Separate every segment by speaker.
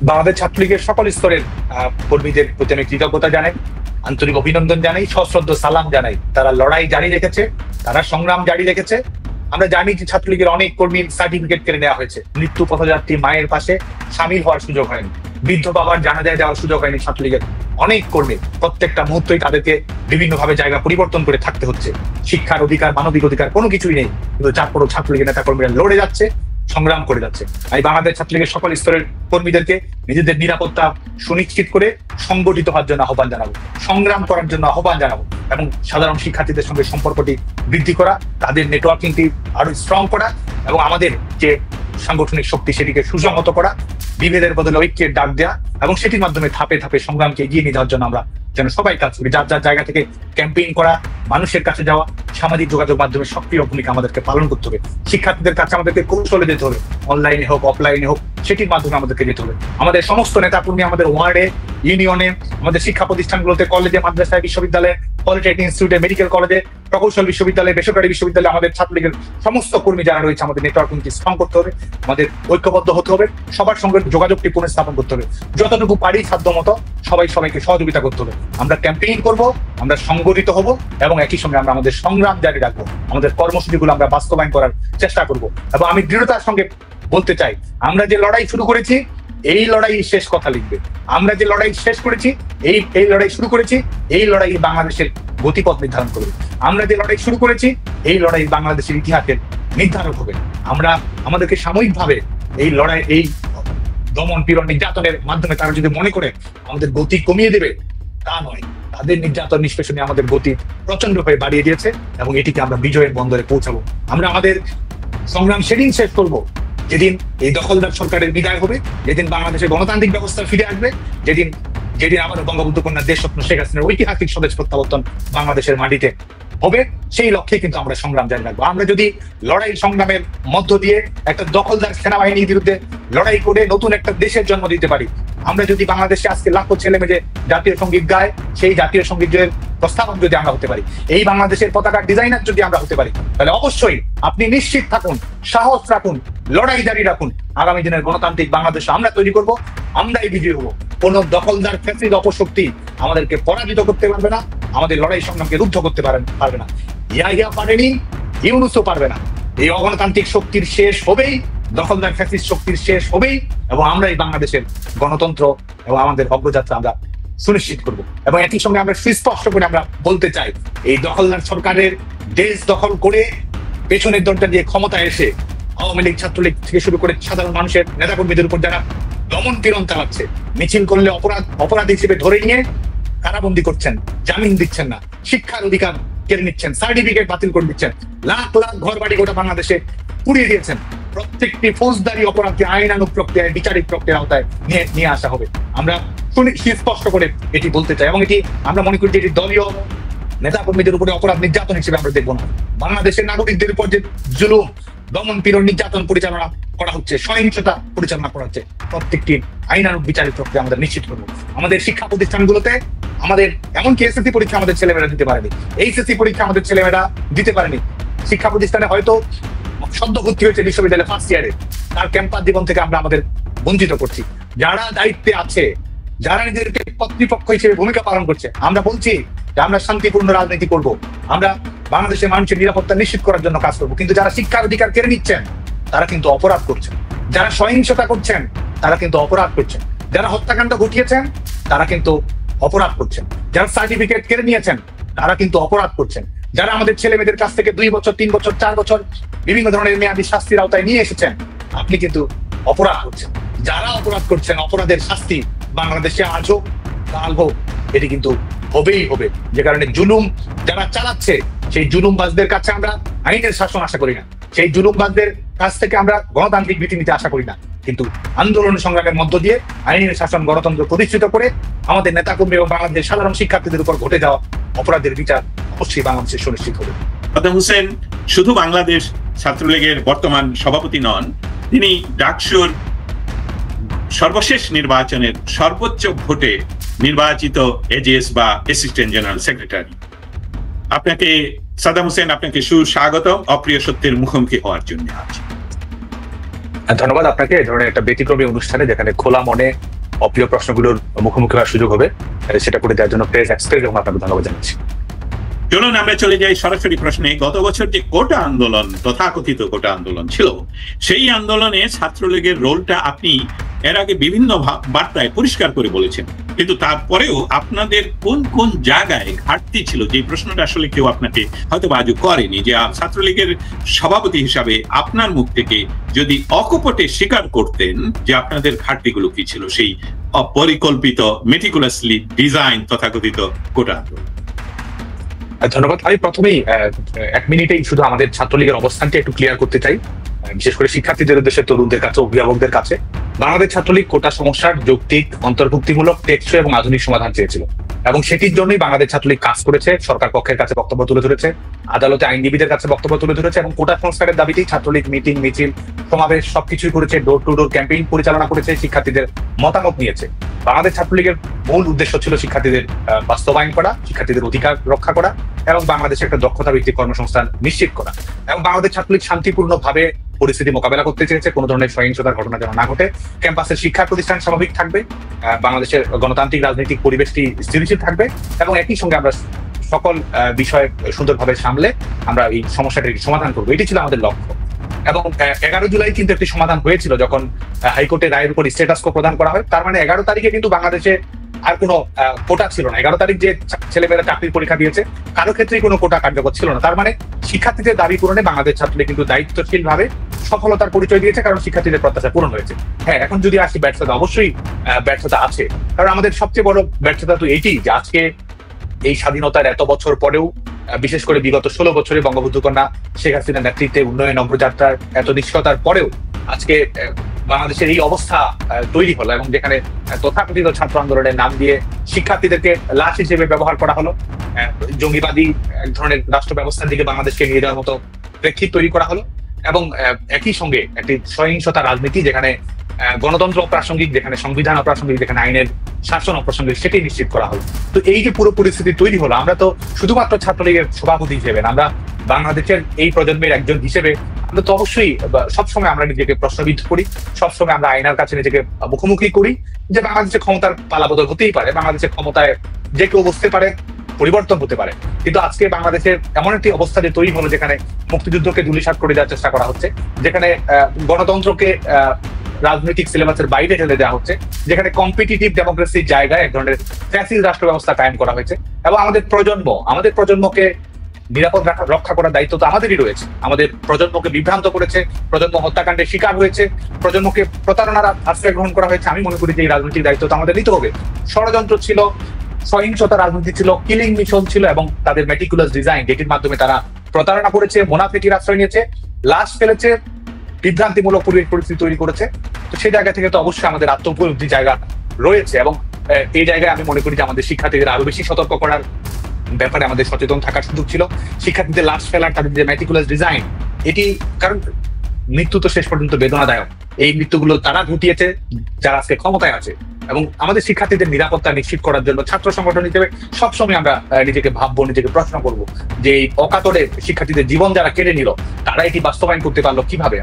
Speaker 1: বাংলাদেশ ছাত্রলীগের সকল স্তরের কর্মীদের প্রতি আমি কৃতজ্ঞতা জানাই, আন্তরিক অভিনন্দন জানাই, সশ্রদ্ধ সালাম জানাই। তারা লড়াই জারি রেখেছে, তারা সংগ্রাম জারি রেখেছে। আমরা জানি যে ছাত্রলীগের অনেক কর্মীর সার্টিফিকেট কেড়ে নেওয়া হয়েছে, মৃত্যু পথযাত্রী মায়ের পাশে সামিল হওয়ার সুযোগ হয়নি, বৃদ্ধ বাবার জানাজায় যাওয়ার সুযোগ হয়নি। ছাত্রলীগের অনেক কর্মী প্রত্যেকটা মুহূর্তেই তাদেরকে বিভিন্নভাবে জায়গা পরিবর্তন করে থাকতে হচ্ছে। শিক্ষার অধিকার, মানবিক অধিকার কোনো কিছুই নেই, কিন্তু তারপরও ছাত্রলীগের নেতা কর্মীরা লড়ে যাচ্ছে, সংগ্রাম করে যাচ্ছে। আমি বাংলাদেশ ছাত্রলীগের সকল স্তরের কর্মীদেরকে নিজেদের নিরাপত্তা সুনিশ্চিত করে সংগঠিত হওয়ার জন্য আহ্বান জানাবো, সংগ্রাম করার জন্য আহ্বান জানাবো এবং সাধারণ শিক্ষার্থীদের সঙ্গে সম্পর্কটি বৃদ্ধি করা, তাদের নেটওয়ার্কিংটি আরো স্ট্রং করা এবং আমাদের যে সাংগঠনিক শক্তি সেটিকে সুসংহত করা, বিভেদের বদলে ঐক্যের ডাক দেওয়া এবং সেটির মাধ্যমে ধাপে ধাপে সংগ্রামকে এগিয়ে নিয়ে যাওয়ার জন্য আমরা যেন সবাই কাজ করি। যার যার জায়গা থেকে ক্যাম্পেইন করা, মানুষের কাছে যাওয়া, সামাজিক যোগাযোগ মাধ্যমে সক্রিয় ভূমিকা আমাদেরকে পালন করতে হবে। শিক্ষার্থীদের কাছে আমাদেরকে কৌশলে যেতে হবে, অনলাইনে হোক অফলাইনে হোক, সেটির মাধ্যমে আমাদেরকে যেতে হবে। আমাদের সমস্ত নেতাকর্মী আমাদের ওয়ার্ডে, ইউনিয়নে, আমাদের শিক্ষা প্রতিষ্ঠানগুলোতে, কলেজে, মাদ্রাসায়, বিশ্ববিদ্যালয়ে, পলিটেকনিক ইনস্টিটিউটে, মেডিকেল কলেজে, প্রকৌশল বিশ্ববিদ্যালয়ে, বেসরকারি বিশ্ববিদ্যালয়ে আমাদের ছাত্রলীগের সমস্ত কর্মী যারা রয়েছে আমাদের নেটওয়ার্কিংকে স্ট্রং করতে হবে, আমাদের ঐক্যবদ্ধ হতে হবে, সবার সঙ্গে যোগাযোগটি পুনঃস্থাপন করতে হবে। যতটুকু পারি সাধ্য মতো সবাইকে সহযোগিতা করতে হবে। আমরা ক্যাম্পেইন করব, আমরা সংগঠিত হব এবং একই সঙ্গে আমরা আমাদের সংগ্রাম জারি রাখবো, আমাদের কর্মসূচিগুলো আমরা বাস্তবায়ন করার চেষ্টা করব। এবং আমি দৃঢ়তার সঙ্গে বলতে চাই, আমরা যে লড়াই শুরু করেছি এই লড়াই শেষ কথা লিখবে। আমরা যে লড়াই শেষ করেছি, এই লড়াই শুরু করেছি, এই লড়াই বাংলাদেশের গতিপথ নির্ধারণ করবে। আমরা যে লড়াই শুরু করেছি এই লড়াই বাংলাদেশের ইতিহাসের নির্ধারক হবে। আমরা আমাদেরকে সাময়িকভাবে এই লড়াই, এই দমন পীড়ন নির্যাতনের মাধ্যমে তারা যদি মনে করে আমাদের গতি কমিয়ে দেবে, তা নয়। তাদের নির্যাতন নিষ্পেষণে আমাদের গতি প্রচন্ড হয়ে বাড়িয়ে দিয়েছে এবং এটিকে আমরা বিজয়ের বন্দরে পৌঁছাবো। আমরা আমাদের সংগ্রাম সেদিন শেষ করব যেদিন এই দখলদার সরকারের বিদায় হবে, যেদিন বাংলাদেশের গণতান্ত্রিক ব্যবস্থা ফিরে আসবে, যেদিন আমাদের বঙ্গবন্ধু কন্যা দেশরত্ন শেখ হাসিনার ঐতিহাসিক স্বদেশ প্রত্যাবর্তন বাংলাদেশের মাটিতে হবে, সেই লক্ষ্যে কিন্তু আমরা সংগ্রাম জারি রাখবো। আমরা যদি লড়াই সংগ্রামের মধ্য দিয়ে একটা দখলদার সেনাবাহিনীর বিরুদ্ধে লড়াই করে নতুন একটা দেশের জন্ম দিতে পারি, আমরা যদি বাংলাদেশে আজকে লাখো ছেলে মেয়ে জাতীয় সঙ্গীত গায়, সেই জাতীয় সঙ্গীতের প্রস্তাবক যদি আমরা হতে পারি, এই বাংলাদেশের পতাকার ডিজাইনার যদি আমরা হতে পারি, তাহলে অবশ্যই আপনি নিশ্চিত থাকুন, সাহস রাখুন, লড়াই জারি রাখুন। আগামী দিনের গণতান্ত্রিক বাংলাদেশ আমরা তৈরি করব, আমরাই বিজয়ী হবো। কোন দখলদার ফ্যাসিস্ট অপশক্তি আমাদেরকে পরাজিত করতে পারবে না, আমাদের লড়াই সংগ্রামকে রুদ্ধ করতে পারবে না। ইয়া পারেনি, ইউনুসও পারবে না। এই অগণতান্ত্রিক শক্তির শেষ হবেই, দখলদার ফ্যাসিস্ট শক্তির শেষ হবেই এবং আমরাই বাংলাদেশের গণতন্ত্র এবং আমাদের অগ্রযাত্রা আমরা সুনিশ্চিত করব। এবং একই সঙ্গে আমরা সুস্পষ্ট করে আমরা বলতে চাই, এই দখলদার সরকারের দেশ দখল করে পেছনের দরজা দিয়ে ক্ষমতা এসে আওয়ামী লীগ, ছাত্রলীগ থেকে শুরু করে সাধারণ মানুষের নেতাকর্মীদের উপর যারা দমন পীড়ন চালাচ্ছে, মিছিল করলে অপরাধী হিসেবে ধরে নিয়ে কারাবন্দী করছেন, জামিন দিচ্ছেন না, শিক্ষার অধিকার কেড়ে নিচ্ছেন, সার্টিফিকেট বাতিল করে দিচ্ছেন, লাখ লাখ ঘর বাড়ি গোটা বাংলাদেশে পুড়িয়ে দিয়েছেন। প্রত্যেকটি ফৌজদারি অপরাধকে আইনানুগ প্রক্রিয়ায়, বিচারিক প্রক্রিয়ার আওতায় নিয়ে আসা হবে। আমরা সুস্পষ্ট করে এটি বলতে চাই এবং এটি আমরা মনে করি যে এটি দলীয় নেতা কর্মীদের উপরে অপরাধ নির্যাতন হিসেবে আমরা দেখবো না। বাংলাদেশের নাগরিকদের উপর যে জুলুম, দমন পীড়ন, নির্যাতন পরিচালনা করা হচ্ছে, সহিংসতা পরিচালনা করা হচ্ছে, প্রত্যেকটি আইনানুগ বিচারিক প্রক্রিয়া আমাদের নিশ্চিত করবো। আমাদের শিক্ষা প্রতিষ্ঠানগুলোতে আমাদের এমনকি এসএসসি পরীক্ষা আমাদের ছেলেমেয়েরা দিতে পারেনি, এইচএসসি পরীক্ষা আমাদের ছেলেমেয়েরা দিতে পারেনি। শিক্ষা প্রতিষ্ঠানে হয়তো সদ্য ভর্তি হয়েছে বিশ্ববিদ্যালয়ে ফার্স্ট ইয়ারে, তার ক্যাম্পাস জীবন থেকে আমরা আমাদের বঞ্চিত করছি। যারা দায়িত্বে আছে, যারা নিজেদেরকে কর্তৃপক্ষ হিসেবে ভূমিকা পালন করছে, আমরা বলছি যে আমরা শান্তিপূর্ণ রাজনীতি করব, আমরা বাংলাদেশের মানুষের নিরাপত্তা নিশ্চিত করার জন্য কাজ করবো। কিন্তু যারা শিক্ষার অধিকার কেড়ে নিচ্ছেন তারা কিন্তু অপরাধ করছেন, যারা সহিংসতা করছেন তারা কিন্তু অপরাধ করছেন, যারা হত্যাকাণ্ড ঘটিয়েছেন তারা কিন্তু অপরাধ করছেন, যারা সার্টিফিকেট কেড়ে নিয়েছেন তারা কিন্তু অপরাধ করছেন, যারা আমাদের ছেলে মেয়েদের কাছ থেকে 2 বছর, 3 বছর, 4 বছর বিভিন্ন ধরনের মেয়াদী শাস্তির আওতায় নিয়ে এসেছেন, আপনি কিন্তু অপরাধ করছেন। যারা অপরাধ করছেন, অপরাধের শাস্তি বাংলাদেশে আজ হোক কাল হোক, এটি কিন্তু হবেই হবে। যে কারণে জুলুম যারা চালাচ্ছে, সেই জুলুমবাজদের কাছে আমরা আইনের শাসন আশা করি না, সেই জুলুমবাজদের কাছ থেকে আমরা গণতান্ত্রিক রীতিনীতি আশা করি না। কিন্তু আন্দোলন সংগ্রামের মধ্য দিয়ে আইনের শাসন, গণতন্ত্র প্রতিষ্ঠিত করে আমাদের নেতাকর্মী এবং বাংলাদেশের সাধারণ শিক্ষার্থীদের উপর ঘটে যাওয়া অপরাধের বিচার অবশ্যই বাংলাদেশে সুনিশ্চিত হবে।
Speaker 2: সাদ্দাম হোসেন শুধু বাংলাদেশ ছাত্রলীগের বর্তমান সভাপতি নন, তিনি ডাকসুর সর্বশেষ নির্বাচনের সর্বোচ্চ ভোটে নির্বাচিত এজিএস বা অ্যাসিস্ট্যান্ট জেনারেল সেক্রেটারি। আপনাকে সাদ্দাম হোসেন, আপনাকে সুস্বাগতম অপ্রিয় সত্যের মুখোমুখি হওয়ার জন্য। আছে
Speaker 1: ধন্যবাদ আপনাকে। এই ধরনের একটা ব্যতিক্রমী অনুষ্ঠানে যেখানে খোলা মনে অপ্রিয় প্রশ্নগুলোর মুখোমুখি হওয়ার সুযোগ হবে, সেটা করে দেওয়ার জন্য প্রেস এক্সপ্রেস এবং আপনাকে ধন্যবাদ জানাচ্ছি।
Speaker 2: চলুন আমরা চলে যাই সরাসরি প্রশ্নে। গত বছর যে কোটা আন্দোলন, তথাকথিত কোটা আন্দোলন ছিল, সেই আন্দোলনে ছাত্রলীগের রোলটা আপনি এর আগে বিভিন্ন বার্তায় পরিষ্কার করে বলেছেন, কিন্তু তারপরেও আপনাদের কোন কোন জায়গায় ঘাটতি ছিল, যে প্রশ্নটা আসলে কেউ আপনাকে হয়তো আজও করেনি, যে ছাত্রলীগের সভাপতি হিসাবে আপনার মুখ থেকে যদি অকপটে স্বীকার করতেন যে আপনাদের ঘাটতিগুলো কি ছিল সেই অপরিকল্পিত মেটিকুলাসলি ডিজাইন তথাকথিত কোটা আন্দোলন।
Speaker 1: ধন্যবাদ। আমি প্রথমেই 1 মিনিটেই শুধু আমাদের ছাত্রলীগের অবস্থানটা একটু ক্লিয়ার করতে চাই, বিশেষ করে শিক্ষার্থীদের উদ্দেশ্যে, তরুণদের কাছে, অভিভাবকদের কাছে। বাংলাদেশ ছাত্রলীগ কোটা সমস্যার যৌক্তিক, অন্তর্ভুক্তিমূলক, টেকসই এবং আধুনিক সমাধান চেয়েছিল, এবং সেটির জন্যই বাংলাদেশ ছাত্রলীগ কাজ করেছে। সরকার পক্ষের কাছে বক্তব্য তুলে ধরেছে, আদালতে আইনজীবীদের কাছে বক্তব্য তুলে ধরেছে, এবং কোটা সংস্কারের দাবিতেই ছাত্রলীগ মিটিং, মিছিল, সমাবেশ সবকিছুই করেছে, ডোর টু ডোর ক্যাম্পেইন পরিচালনা করেছে, শিক্ষার্থীদের মতামত নিয়েছে। বাংলাদেশ ছাত্রলীগের মূল উদ্দেশ্য ছিল শিক্ষার্থীদের বাস্তবায়ন করা, শিক্ষার্থীদের অধিকার রক্ষা করা, এবং বাংলাদেশে একটা দক্ষতা ভিত্তিক কর্মসংস্থান নিশ্চিত করা। এবং বাংলাদেশ ছাত্রলীগ শান্তিপূর্ণভাবে পরিস্থিতি মোকাবেলা করতে চেয়েছে, কোনো ধরনের সহিংসতার ঘটনা যেন না ঘটে, ক্যাম্পাসের শিক্ষা প্রতিষ্ঠান স্বাভাবিক থাকবে, বাংলাদেশের গণতান্ত্রিক রাজনৈতিক পরিবেশটি স্থিতিশীল থাকবে, এবং একই সঙ্গে আমরা সকল বিষয় সুন্দরভাবে সামলে আমরা এই সমস্যাটির সমাধান করবো। এটি ছিল আমাদের লক্ষ্য। এবং 11 জুলাই কিন্তু একটি সমাধান হয়েছিল, যখন হাইকোর্টের রায়ের উপর স্ট্যাটাস কো প্রদান করা হয়। তার মানে 11 তারিখে কিন্তু বাংলাদেশে আর কোনো কোটা ছিল না। 11 তারিখ যে ছেলেমেয়েরা চাকরির পরীক্ষা দিয়েছে, কারো ক্ষেত্রেই কোনো কোটা কার্যকর ছিল না। তার মানে শিক্ষার্থীদের দাবি পূরণে বাংলাদেশ ছাত্রলীগ কিন্তু দায়িত্বশীল ভাবে সফলতার পরিচয় দিয়েছে, কারণ শিক্ষার্থীদের প্রত্যাশা পূরণ হয়েছে। হ্যাঁ, এখন যদি আসি ব্যর্থতা, অবশ্যই ব্যর্থতা আছে, কারণ আমাদের সবচেয়ে বড় ব্যর্থতা তো এইটি যে আজকে এই স্বাধীনতার এত বছর পরেও, বিশেষ করে বিগত 16 বছরে বঙ্গবন্ধু কন্যা শেখ হাসিনার নেতৃত্বে উন্নয়ন অগ্রযাত্রার এত নিষ্ঠতার পরেও আজকে বাংলাদেশের এই অবস্থা তৈরি হলো, এবং যেখানে তথাকথিত ছাত্র আন্দোলনের নাম দিয়ে শিক্ষার্থীদেরকে লাশ হিসেবে ব্যবহার করা হলো, জঙ্গিবাদী এক ধরনের রাষ্ট্র ব্যবস্থার দিকে বাংলাদেশকে নিয়ে যাওয়ার মতো প্রেক্ষিত তৈরি করা হলো, এবং একই সঙ্গে একটি সহিংসতা রাজনীতি, যেখানে গণতন্ত্র অপ্রাসঙ্গিক, যেখানে সংবিধান অপ্রাসঙ্গিক, যেখানে আইনের শাসন অপ্রাসঙ্গিক, সেটাই নিশ্চিত করা হলো। তো এই যে পুরো পরিস্থিতি তৈরি হলো, আমরা তো শুধুমাত্র ছাত্রলীগের সভাপতি হিসেবে, আমরা বাংলাদেশের এই প্রজন্মের একজন হিসেবে আমরা তো অবশ্যই সবসময় আমরা নিজেকে প্রশ্নবিদ্ধ করি, সবসময় আমরা আয়নার কাছে নিজেকে মুখোমুখি করি যে বাংলাদেশের ক্ষমতার পালাবদল হতেই পারে, বাংলাদেশের ক্ষমতায় যে কেউ বসতে পারে, পরিবর্তন হতে পারে। কিন্তু আজকে বাংলাদেশের এমন একটি অবস্থা যে তৈরি হলো, যেখানে মুক্তিযুদ্ধকে ধূলিসাৎ করে দেওয়ার চেষ্টা করা হচ্ছে, যেখানে গণতন্ত্রকে রাজনৈতিক সিলেবাসের বাইরে ঠেলে দেওয়া হচ্ছে, যেখানে কম্পিটিটিভ ডেমোক্রেসির জায়গায় এক ধরনের ফ্যাসিস্ট রাষ্ট্র ব্যবস্থা কায়েম করা হয়েছে। এবং আমাদের প্রজন্মকে নিরাপদ রক্ষা করার দায়িত্ব তো আমাদেরই রয়েছে। আমাদের প্রজন্মকে বিভ্রান্ত করেছে, প্রজন্ম হত্যাকাণ্ডের শিকার হয়েছে, প্রজন্মকে প্রতারণার আশ্রয় গ্রহণ করা হয়েছে। আমি মনে করি যে এই রাজনৈতিক দায়িত্ব তো আমাদের নিতে হবে। ষড়যন্ত্র ছিল, সহিংসতা রাজনীতি ছিল, কিলিং মিশন ছিল, এবং তাদের মেটিকুলাস ডিজাইন, যেটির মাধ্যমে তারা প্রতারণা করেছে, মোনাফিকির আশ্রয় নিয়েছে, লাশ ফেলেছে, বিভ্রান্তিমূলক পরিস্থিতি তৈরি করেছে। তো সেই জায়গা থেকে তো অবশ্যই আমাদের আত্মউপলব্ধি জায়গা রয়েছে, এবং এই জায়গায় আমি মনে করি যে আমাদের শিক্ষার্থীদের আরো বেশি সতর্ক করার ব্যাপারে আমাদের সচেতন থাকার সুযোগ ছিল। শিক্ষার্থীদের লাশ ফেলার, তাদের যে মেটিকুলাস ডিজাইন, এটি, কারণ মৃত্যু তো শেষ পর্যন্ত বেদনাদায়ক। এই মৃত্যুগুলো তারা ঘটিয়েছে যারা আজকে ক্ষমতায় আছে, এবং আমাদের শিক্ষার্থীদের নিরাপত্তা নিশ্চিত করার জন্য ছাত্র সংগঠন হিসেবে সবসময় আমরা নিজেকে ভাববো, নিজেকে প্রশ্ন করবো যে এই অকাতরে শিক্ষার্থীদের জীবন যারা কেড়ে নিল, তারা এটি বাস্তবায়ন করতে পারলো কিভাবে?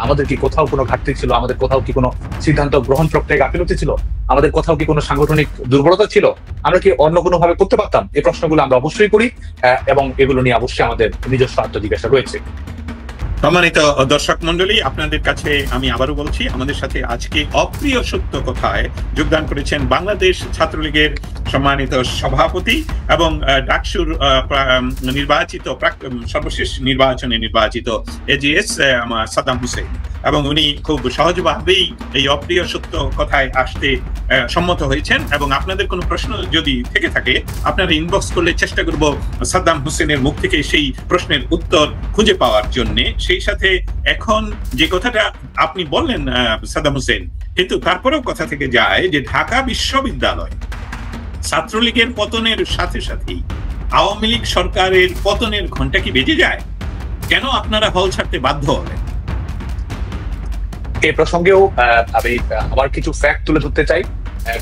Speaker 1: আমাদের কি কোথাও কোনো ঘাটতি ছিল? আমাদের কোথাও কি কোনো সিদ্ধান্ত গ্রহণ প্রক্রিয়ায় গাফিলতি ছিল? আমাদের কোথাও কি কোনো সাংগঠনিক দুর্বলতা ছিল? আমরা কি অন্য কোনো ভাবে করতে পারতাম? এই প্রশ্নগুলো আমরা অবশ্যই করি, এবং এগুলো নিয়ে অবশ্যই আমাদের নিজস্ব আত্মজিজ্ঞাসা রয়েছে।
Speaker 2: সম্মানিত দর্শক মন্ডলী, আপনাদের কাছে আমি আবারও বলছি, আমাদের সাথে আজকে অপ্রিয় সত্য কথায় যোগদান করেছেন বাংলাদেশ ছাত্রলীগের সম্মানিত সভাপতি এবং ডাকসুর নির্বাচিত সর্বশেষ নির্বাচনে নির্বাচিত এজিএস সাদ্দাম হোসেন, এবং উনি খুব সহজভাবেই এই অপ্রিয় সত্য কথায় আসতে সম্মত হয়েছেন। এবং আপনাদের কোনো প্রশ্ন যদি থেকে থাকে, আপনারা ইনবক্স করলে চেষ্টা করব সাদ্দাম হোসেনের মুখ থেকে সেই প্রশ্নের উত্তর খুঁজে পাওয়ার জন্যে। সেই সাথে এখন যে কথাটা আপনি বললেন সাদ্দাম হোসেন, কিন্তু তারপরেও কথা থেকে যায় যে ঢাকা বিশ্ববিদ্যালয় ছাত্রলীগের পতনের সাথে সাথেই আওয়ামী লীগ সরকারের পতনের ঘন্টা কি বেজে যায়? কেন আপনারা হল ছাড়তে বাধ্য হলেন?
Speaker 1: এই প্রসঙ্গেও আমি আবার কিছু ফ্যাক্ট তুলে ধরতে চাই,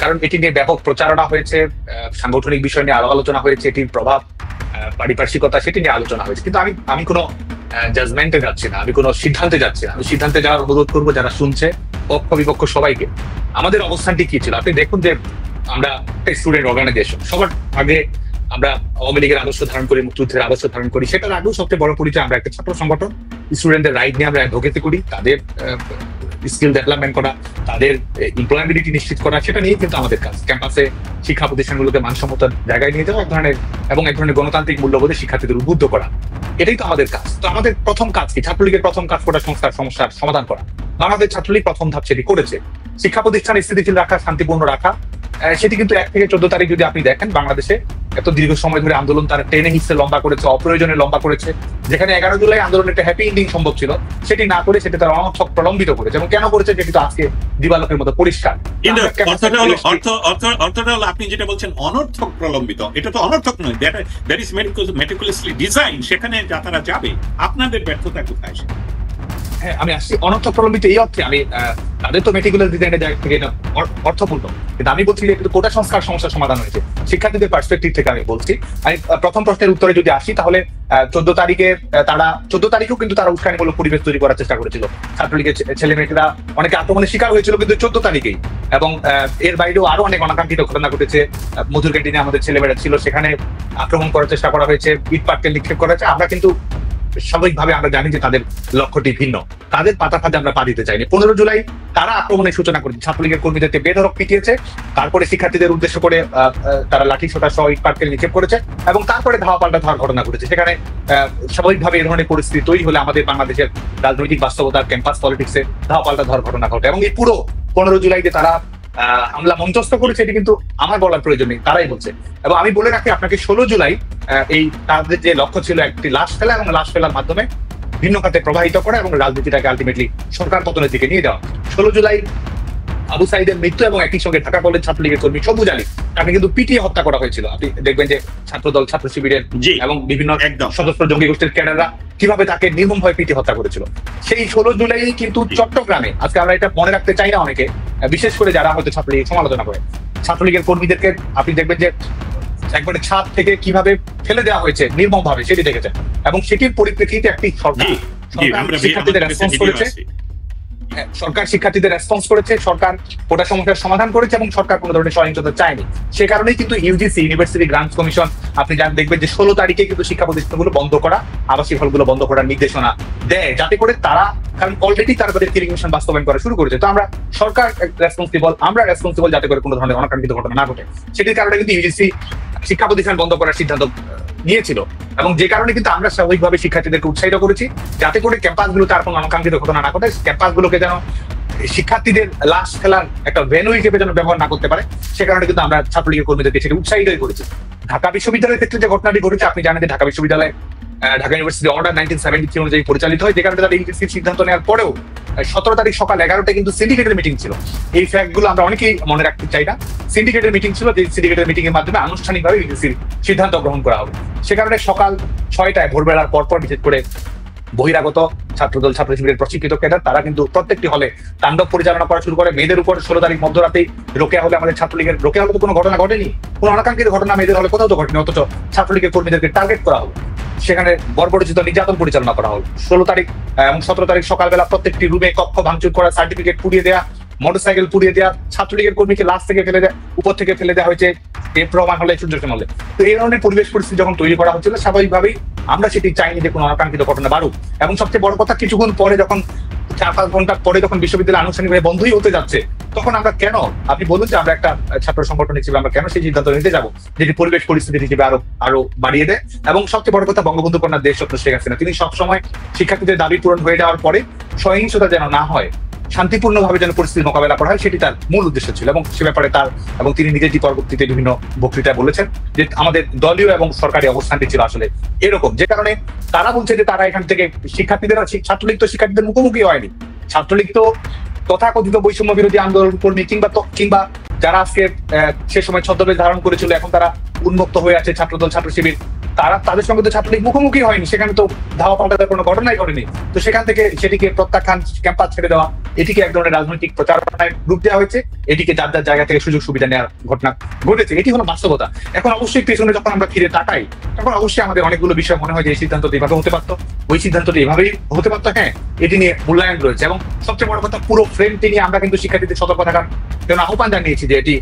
Speaker 1: কারণ এটি নিয়ে ব্যাপক প্রচারণা হয়েছে, সাংগঠনিক বিষয় নিয়ে আলোচনা হয়েছে, এটির প্রভাব, পারিপার্শ্বিকতা, সেটি নিয়ে আলোচনা হয়েছে। কিন্তু আমি কোনো জাজমেন্টে যাচ্ছি না, আমি কোনো সিদ্ধান্তে যাচ্ছি না। আমি সিদ্ধান্তে যাওয়ার অনুরোধ করবো যারা শুনছে, পক্ষ বিপক্ষ সবাইকে। আমাদের অবস্থানটি কি ছিল আপনি দেখুন, যে আমরা একটা স্টুডেন্ট অর্গানাইজেশন, সবার আগে আমরা আওয়ামী লীগের আদর্শ ধারণ করি, মুক্তিযুদ্ধের আদর্শ ধারণ করি। সেটার আগেও সবচেয়ে বড় পরিচয় আমরা একটা ছাত্র সংগঠন। স্টুডেন্টদের রাইট নিয়ে আমরা অ্যাডভোকেসি করি, তাদের স্কিল ডেভেলপমেন্ট করা, তাদের এমপ্লয়াবিলিটি নিশ্চিত করা, সেটা নিয়েই কিন্তু আমাদের কাজ। ক্যাম্পাসে শিক্ষা প্রতিষ্ঠানগুলোকে মানসম্মত জায়গায় নিয়ে যাওয়া, এক ধরনের গণতান্ত্রিক মূল্যবোধে শিক্ষার্থীদের উদ্বুদ্ধ করা, এটাই তো আমাদের কাজ। তো আমাদের প্রথম কাজ কি? ছাত্রলীগের প্রথম কাজ কোটা সংস্কার সমস্যার সমাধান করা। বাংলাদেশ ছাত্রলীগ প্রথম ধাপ সেটি করেছে। শিক্ষা প্রতিষ্ঠান স্থিতিশীল রাখা, শান্তিপূর্ণ রাখা, সেটি কিন্তু 1 থেকে 14 তারিখ যদি আপনি দেখেন, বাংলাদেশে এত দীর্ঘ সময় ধরে আন্দোলন তারা টেনে হিসেবে লম্বা করেছে, অপ্রয়োজনে লম্বা করেছে। যেখানে 11 জুলাই আন্দোলনের একটা হ্যাপি এন্ডিং সম্ভব ছিল, সেটি না করে সেটি তারা অনর্থক প্রলম্বিত করেছে। এবং কেন করেছে সেটি তো আজকে দিবালোকের মতো পরিষ্কার।
Speaker 2: কিন্তু অর্থটা হলো আপনি যেটা বলছেন অনর্থক প্রলম্বিত, এটা তো অনর্থক নয়, দ্যাট ইজ মেটিকুলাসলি ডিজাইন। সেখানে যা তারা যাবে, আপনাদের ব্যর্থতা কোথায়?
Speaker 1: হ্যাঁ, আমি আসছি অনর্থক প্রলম্বিত এই অর্থে, আমি তাদের তো মেটিকুলার ডিজাইনের জায়গা থেকে এটা অর্থপূর্ণ, কিন্তু আমি বলছি যে কোটা সংস্কার সমস্যার সমাধান হয়েছে শিক্ষার্থীদের পার্সপেক্টিভ থেকে। আমি বলছি, আমি প্রথম প্রশ্নের উত্তরে যদি আসি, তাহলে 14 তারিখে তারা 14 তারিখেও কিন্তু তারা উস্কানিমূলক পরিবেশ তৈরি করার চেষ্টা করেছিল। ছাত্রলীগের ছেলে মেয়েরা অনেকে আক্রমণের শিকার হয়েছিল কিন্তু 14 তারিখেই। এবং এর বাইরেও আরো অনেক অনাকাঙ্ক্ষিত ঘটনা ঘটেছে। মধুর ক্যান্টিনে আমাদের ছেলেমেয়েরা ছিল, সেখানে আক্রমণ করার চেষ্টা করা হয়েছে, ইট পাটকেল নিক্ষেপ করা হয়েছে। আমরা কিন্তু স্বাভাবিকভাবে আমরা জানি যে তাদের লক্ষ্যটি ভিন্ন, তাদের পাতা ফাঁদে আমরা পা দিতে চাইনি। 15 জুলাই তারা আক্রমণের সূচনা করেছে, ছাত্রলীগের কর্মীদেরকে বেধড়ক পিটিয়েছে, তারপরে শিক্ষার্থীদের উদ্দেশ্য করে তারা লাঠি সোটা সহ ইট পাটকেল নিক্ষেপ করেছে, এবং তারপরে ধাওয়া পাল্টা ধাওয়ার ঘটনা ঘটেছে। সেখানে স্বাভাবিকভাবে এই ধরনের পরিস্থিতি তৈরি হলে আমাদের বাংলাদেশের রাজনৈতিক বাস্তবতার ক্যাম্পাস পলিটিক্সে ধাওয়া পাল্টা ধাওয়ার ঘটনা ঘটে। এবং এই পুরো 15 জুলাই যে তারা হামলা মঞ্চস্থ করেছে, এটি কিন্তু আমার বলার প্রয়োজন নেই, তারাই বলছে। এবং আমি বলে রাখি আপনাকে, 16 জুলাই এই তাদের যে লক্ষ্য ছিল একটি লাশ ফেলা, এবং লাশ ফেলার মাধ্যমে ভিন্ন খাতে প্রবাহিত করা এবং রাজনীতিটাকে আলটিমেটলি সরকার পতনের দিকে নিয়ে যাওয়া। 16 জুলাই আবু সাইদের মৃত্যু এবং একই সঙ্গে ঢাকা কলেজ ছাত্রলীগের কর্মী সবুজ আলী, তাকে কিন্তু পিটিয়ে হত্যা করা হয়েছিল। আপনি দেখবেন যে ছাত্রদল, ছাত্র শিবিরের এবং বিভিন্ন সদস্য জঙ্গি গোষ্ঠীর ক্যাডাররা কিভাবে তাকে নির্মমভাবে পিটিয়ে হত্যা করেছিল। সেই 16 জুলাই কিন্তু চট্টগ্রামে, আজকে আমরা এটা মনে রাখতে চাই না অনেকে, বিশেষ করে যারা হয়তো ছাত্রলীগ সমালোচনা করে, ছাত্রলীগের কর্মীদেরকে আপনি দেখবেন যে একবারে ছাদ থেকে কিভাবে ফেলে দেওয়া হয়েছে নির্মমভাবে, সেটি দেখেছেন। এবং সেটির পরিপ্রেক্ষিতে একটি সরকার শিক্ষার্থীদের রেসপন্স করেছে, সরকার শিক্ষার্থীদের রেসপন্স করেছে, সরকার কোটা সমস্যার সমাধান করেছে, এবং সরকার কোনো ধরনের সহিংসতা চায়নি। সে কারণেই কিন্তু ইউজিসি, ইউনিভার্সিটি গ্রান্টস কমিশন, আপনি দেখবেন যে 16 তারিখে কিন্তু শিক্ষা প্রতিষ্ঠানগুলো বন্ধ করা, আবাসিক হলগুলো বন্ধ করার নির্দেশনা দেয়, যাতে করে তারা, কারণ অলরেডি তারা তাদের কিলিং মিশন বাস্তবায়ন করা শুরু করেছে। তো আমরা সরকার রেসপন্সিবল, আমরা রেসপন্সিবল যাতে করে কোনো ধরনের অনাকাঙ্ক্ষিত ঘটনা না ঘটে। সেটির কারণে কিন্তু ইউজিসি শিক্ষা প্রতিষ্ঠান বন্ধ করার সিদ্ধান্ত নিয়েছিল, এবং যে কারণে কিন্তু আমরা স্বাভাবিকভাবে শিক্ষার্থীদেরকে উৎসাহিত করেছি যাতে করে ক্যাম্পাসগুলোতে আর কোনো অনাকাঙ্ক্ষিত ঘটনা না ঘটে, ক্যাম্পাসগুলোকে যেন শিক্ষার্থীদের লাশ ফেলার একটা ভেন্যু হিসেবে যেন ব্যবহার না করতে পারে। সে কারণে কিন্তু আমরা ছাত্রলীগের কর্মীদেরকে সেটা উৎসাহিতই করেছি। ঢাকা বিশ্ববিদ্যালয়ের ক্ষেত্রে যে ঘটনাটি ঘটেছে, আপনি জানেন যে ঢাকা বিশ্ববিদ্যালয় ঢাকা ইউনিভার্সিটি অর্ডার 1973 অনুযায়ী পরিচালিত হয়, যে কারণে তারা ইউজিসির সিদ্ধান্ত নেওয়ার পরেও 17 তারিখ সকাল 11টায় কিন্তু সিন্ডিকেটের মিটিং ছিল। এই ফ্যাক্টগুলো আমরা অনেকেই মনে রাখতে চাই না। সিন্ডিকেটের মিটিং ছিল, যে সিন্ডিকেটের মিটিং এর মাধ্যমে আনুষ্ঠানিকভাবে ইউজিসির সিদ্ধান্ত গ্রহণ করা হবে। সে কারণে সকাল 6টায় ভোরবেলার পরপর, বিশেষ করে বহিরাগত ছাত্রদল, ছাত্র শিবিরের প্রশিক্ষিত ক্যাডার, তারা কিন্তু প্রত্যেকটি হলে তাণ্ডব পরিচালনা করা শুরু করে। মেয়েদের উপর 16 তারিখ মধ্যরাতেই রোকেয়া হলে, আমাদের ছাত্রলীগের রোকেয়া হলে তো কোনো ঘটনা ঘটেনি, কোনো অনাকাঙ্ক্ষিত ঘটনা মেয়েদের হলে কোথাও তো ঘটেনি, অথচ ছাত্রলীগের কর্মীদেরকে টার্গেট করা হলো, সেখানে বর্বরচিত নির্যাতন পরিচালনা করা হলো। 16 তারিখ এবং 17 তারিখ সকালবেলা প্রত্যেকটি রুমে কক্ষ ভাঙচুর করা, সার্টিফিকেট পুড়িয়ে দেওয়া, মোটরসাইকেল পুড়িয়ে দেওয়া, ছাত্রলীগের কর্মীকে লাশ থেকে ফেলে দেওয়া, উপর থেকে ফেলে দেওয়া হয়েছে প্রমাণ হলে, সূর্যসেন হলে। তো এই ধরনের পরিবেশ পরিস্থিতি যখন তৈরি করা হচ্ছিল, স্বাভাবিকভাবেই আমরা সেটি চাইনি যে কোনো অনাকাঙ্ক্ষিত ঘটনা বাড়ুক। এবং সবচেয়ে বড় কথা, কিছুক্ষণ পরে যখন 4-5 ঘন্টা পরে যখন বিশ্ববিদ্যালয় আনুষ্ঠানিকভাবে বন্ধই হতে যাচ্ছে, তখন আমরা কেন, আপনি বলুন যে আমরা একটা ছাত্র সংগঠন হিসেবে আমরা কেন সেই সিদ্ধান্ত নিতে যাবো যেটি পরিবেশ পরিস্থিতি হিসেবে আরো বাড়িয়ে দেয়। এবং সবচেয়ে বড় কথা, বঙ্গবন্ধু কন্যা দেশরত্ন শেখ হাসিনা, তিনি সবসময় শিক্ষার্থীদের দাবি পূরণ হয়ে যাওয়ার পরে সহিংসতা যেন না হয়, শান্তিপূর্ণভাবে যেন পরিস্থিতি মোকাবেলা করা হয়, সেটি তার মূল উদ্দেশ্য ছিল। এবং সে ব্যাপারে তার, এবং তিনি নিজেই পরবর্তীতে বিভিন্ন বক্তৃতায় বলেছেন যে আমাদের দলীয় এবং সরকারি অবস্থানটি ছিল আসলে এরকম, যে কারণে তারা বলছে যে তারা এখান থেকে শিক্ষার্থীদের, ছাত্রলীগ তো শিক্ষার্থীদের মুখোমুখি হয়নি, ছাত্রলীগ তো তথাকথিত বৈষম্য বিরোধী আন্দোলন কর্মী কিংবা যারা আজকে সে সময় ছদ্মবেশ ধারণ করেছিল, এখন তারা উন্মুক্ত হয়ে আছে ছাত্রদল, ছাত্র শিবির, তাদের সঙ্গে তো ছাত্রলীগ মুখোমুখি হয়নি, সেখানে তো ধাওয়া পাল্টার কোনো ঘটনাই ঘটেনি। তো সেখান থেকে সেটিকে প্রত্যাখ্যান, ক্যাম্পাস ছেড়ে দেওয়া, এটিকে এক ধরনের রাজনৈতিক প্রচারণায় রূপ দেওয়া হয়েছে। এটিকে যার যার জায়গা থেকে সুযোগ সুবিধা নেওয়ার ঘটনা ঘটেছে, এটি হলো বাস্তবতা। এখন অবশ্যই পেছনে যখন আমরা ফিরে তাকাই, তখন অবশ্যই আমাদের অনেকগুলো বিষয় মনে হয় যে এই সিদ্ধান্তটি এভাবে হতে পারতো, ওই সিদ্ধান্তটি এভাবেই হতে পারতো। হ্যাঁ, এটি নিয়ে মূল্যায়ন রয়েছে, এবং সবচেয়ে বড় কথা পুরো ফ্রেমটি নিয়ে আমরা কিন্তু শিক্ষার্থীদের সতর্ক থাকার জন্য আহ্বান জানিয়েছি যে এটি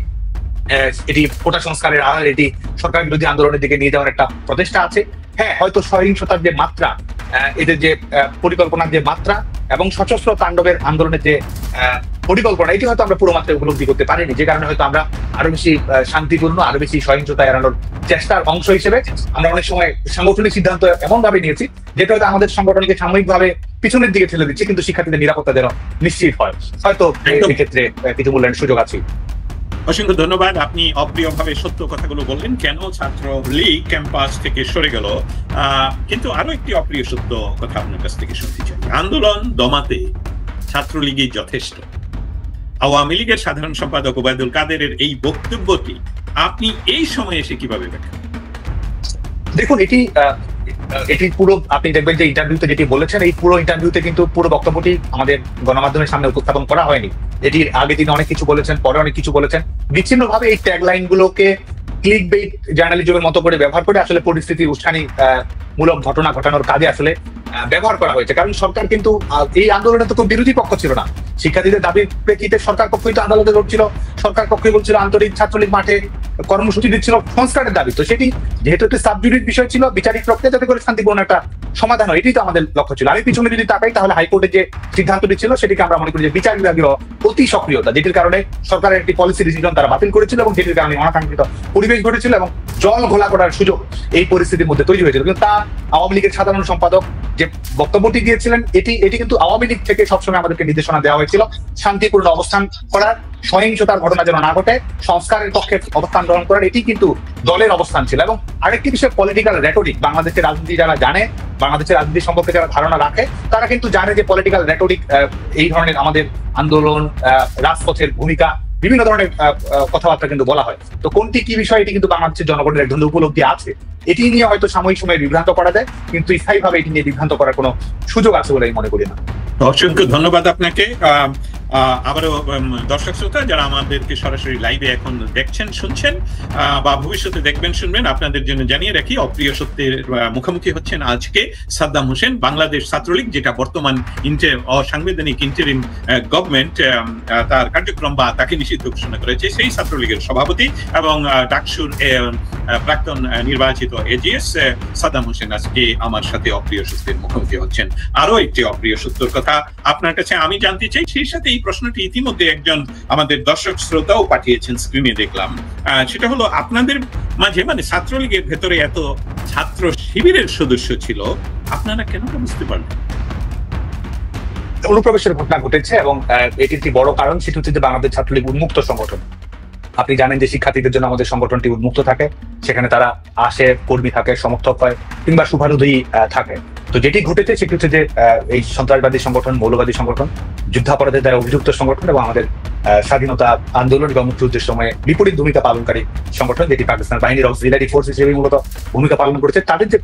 Speaker 1: কোটা সংস্কারের আড়ালে এটি সরকার বিরোধী আন্দোলনের দিকে নিয়ে যাওয়ার একটা প্রচেষ্টা আছে। হ্যাঁ, হয়তো সহিংসতার যে মাত্রা, এদের যে পরিকল্পনার যে মাত্রা এবং সশস্ত্র তাণ্ডবের আন্দোলনের যে পরিকল্পনা, এটি হয়তো আমরা পুরো মাত্রায় উপলব্ধি করতে পারিনি, যে কারণে হয়তো আমরা আরো বেশি শান্তিপূর্ণ, আরো বেশি সহিংসতা এড়ানোর চেষ্টার অংশ হিসেবে আমরা অনেক সময় সাংগঠনিক সিদ্ধান্ত এমন ভাবে নিয়েছি যেটা হয়তো আমাদের সংগঠনকে সাময়িকভাবে পিছনের দিকে ঠেলে দিচ্ছে, কিন্তু শিক্ষার্থীদের নিরাপত্তা যেন নিশ্চিত হয়। হয়তো এই ক্ষেত্রে কিছু মূল্যায়নের সুযোগ আছে।
Speaker 2: অসংখ্য ধন্যবাদ। আপনি অপ্রিয়ভাবে সত্য কথাগুলো বললেন, কেন ছাত্র লীগ ক্যাম্পাস থেকে সরে গেল। কিন্তু আরো একটি অপ্রিয় সত্য কথা আপনার কাছ থেকে শুনতে চাই। আন্দোলন দমাতে ছাত্রলীগই যথেষ্ট। আওয়ামী লীগের সাধারণ সম্পাদক ওবায়দুল কাদেরের এই বক্তব্যটি আপনি এই সময়ে এসে কিভাবে দেখেন?
Speaker 1: দেখুন, এটি পুরো আপনি দেখবেন যে ইন্টারভিউতে যেটি বলেছেন, এই পুরো ইন্টারভিউতে কিন্তু পুরো বক্তব্যটি আমাদের গণমাধ্যমের সামনে উপস্থাপন করা হয়নি। এটির আগে তিনি অনেক কিছু বলেছেন, পরে অনেক কিছু বলেছেন, বিচ্ছিন্নভাবে এই ট্যাগলাইন গুলোকে ক্লিকবেইট জার্নালিজমের মতো করে ব্যবহার করে আসলে পরিস্থিতি উস্কানি মূলক ঘটনা ঘটানোর কাজে আসলে ব্যবহার করা হয়েছে। কারণ সরকার কিন্তু এই আন্দোলনে তো কোনো বিরোধী পক্ষ ছিল না, শিক্ষার্থীদের দাবির প্রেক্ষিতে সরকার পক্ষই তো আদালতে লড়ছিল, সরকার পক্ষই বলছিল আন্তরিক ছাত্রলীগ মাঠে কর্মসূচি দিচ্ছিল সংস্কারের দাবি। তো সেটি যেহেতু একটি সাবজুডিট বিষয় ছিল, বিচারিক প্রক্রিয়া যাতে করে শান্তিপূর্ণ একটা সমাধান হয়, এটাই তো আমাদের লক্ষ্য ছিল। আমি পিছনে যদি তাকাই, তাহলে হাইকোর্টের যে সিদ্ধান্তটি ছিল সেটিকে আমরা মনে করি যে বিচার বিভাগীয় অতি সক্রিয়তা, যেটির কারণে সরকারের একটি পলিসি ডিসিশন তারা বাতিল করেছিল, এবং যেটির কারণে অনাকাঙ্ক্ষিত পরিবেশ ঘটেছিল এবং জল ঘোলা করার সুযোগ এই পরিস্থিতির মধ্যে তৈরি হয়েছিল। কিন্তু তা আওয়ামী লীগের সাধারণ সম্পাদক যে বক্তব্যটি দিয়েছিলেন, এটি কিন্তু আওয়ামী লীগ থেকে সবসময় আমাদেরকে নির্দেশনা দেওয়া হয়েছিল শান্তিপূর্ণ অবস্থান করার, সহিংসতার ঘটনা যেন না ঘটে, সংস্কারের পক্ষে অবস্থান গ্রহণ করার, এটি কিন্তু দলের অবস্থান ছিল। এবং আরেকটি বিষয়, পলিটিক্যাল রেটরিক। বাংলাদেশের রাজনীতি যারা জানে, বাংলাদেশের রাজনীতি সম্পর্কে যারা ধারণা রাখে, তারা কিন্তু জানে যে পলিটিক্যাল রেটরিক এই ধরনের আমাদের আন্দোলন, রাজপথের ভূমিকা, বিভিন্ন ধরনের কথাবার্তা কিন্তু বলা হয়। তো কোনটি কি বিষয়, এটি কিন্তু বাংলাদেশের জনগণের এক ধরনের উপলব্ধি আছে। এটি নিয়ে হয়তো সাময়িক সময়ে বিভ্রান্ত করা যায়, কিন্তু স্থায়ীভাবে এটি নিয়ে বিভ্রান্ত করার কোনো সুযোগ আছে বলে আমি মনে করি না।
Speaker 2: অসংখ্য ধন্যবাদ আপনাকে। আবারও দর্শক শ্রোতা যারা আমাদেরকে সরাসরি লাইভে এখন দেখছেন, শুনছেন, বা ভবিষ্যতে দেখবেন, শুনবেন, আপনাদের জন্য জানিয়ে রাখি, অপ্রিয় সত্যের মুখোমুখি হচ্ছেন আজকে সাদ্দাম হোসেন। বাংলাদেশ ছাত্রলীগ, যেটা বর্তমান অসাংবিধানিক ইন্টারিম গভর্নমেন্ট তার কার্যক্রম বা তাকে নিষিদ্ধ ঘোষণা করেছে, সেই ছাত্রলীগের সভাপতি এবং ডাকসুর প্রাক্তন নির্বাচিত এজিএস সাদ্দাম হোসেন আজকে আমার সাথে অপ্রিয় সত্যের মুখোমুখি হচ্ছেন। আরো একটি অপ্রিয় সত্যের কথা আপনার কাছে আমি জানতে চাই, সেই সাথে এই প্রশ্নটি ইতিমধ্যে একজন আমাদের দর্শক শ্রোতাও পাঠিয়েছেন, স্ক্রিনে দেখলাম। সেটা হলো, আপনাদের মাঝে মানে ছাত্রলীগের ভেতরে এত ছাত্র শিবিরের সদস্য ছিল, আপনারা কেন বুঝতে পারলেন?
Speaker 1: অনুপ্রবেশের ঘটনা ঘটেছে, এবং এটি একটি বড় কারণ, সেটি হচ্ছে যে বাংলাদেশ ছাত্রলীগ উন্মুক্ত সংগঠন। আপনি জানেন যে শিক্ষার্থীদের জন্য আমাদের সংগঠনটি উন্মুক্ত থাকে, সেখানে তারা আসে, কর্মী থাকে, সমর্থক হয়, কিংবা শুভানুধ্যায়ী থাকে। তো যেটি ঘটেছে সেটি হচ্ছে যে এই সন্ত্রাসবাদী সংগঠন, মৌলবাদী সংগঠন, যুদ্ধাপরাধের দ্বারা অভিযুক্ত সংগঠন, এবং আমাদের স্বাধীনতা আন্দোলন এবং মুক্তিযুদ্ধের সময়ে বিপরীত ভূমিকা পালনকারী সংগঠন, যেটি পাকিস্তান বাহিনীর অক্সিলারি ফোর্স হিসেবে মূলত ভূমিকা পালন করেছে। তাদের যে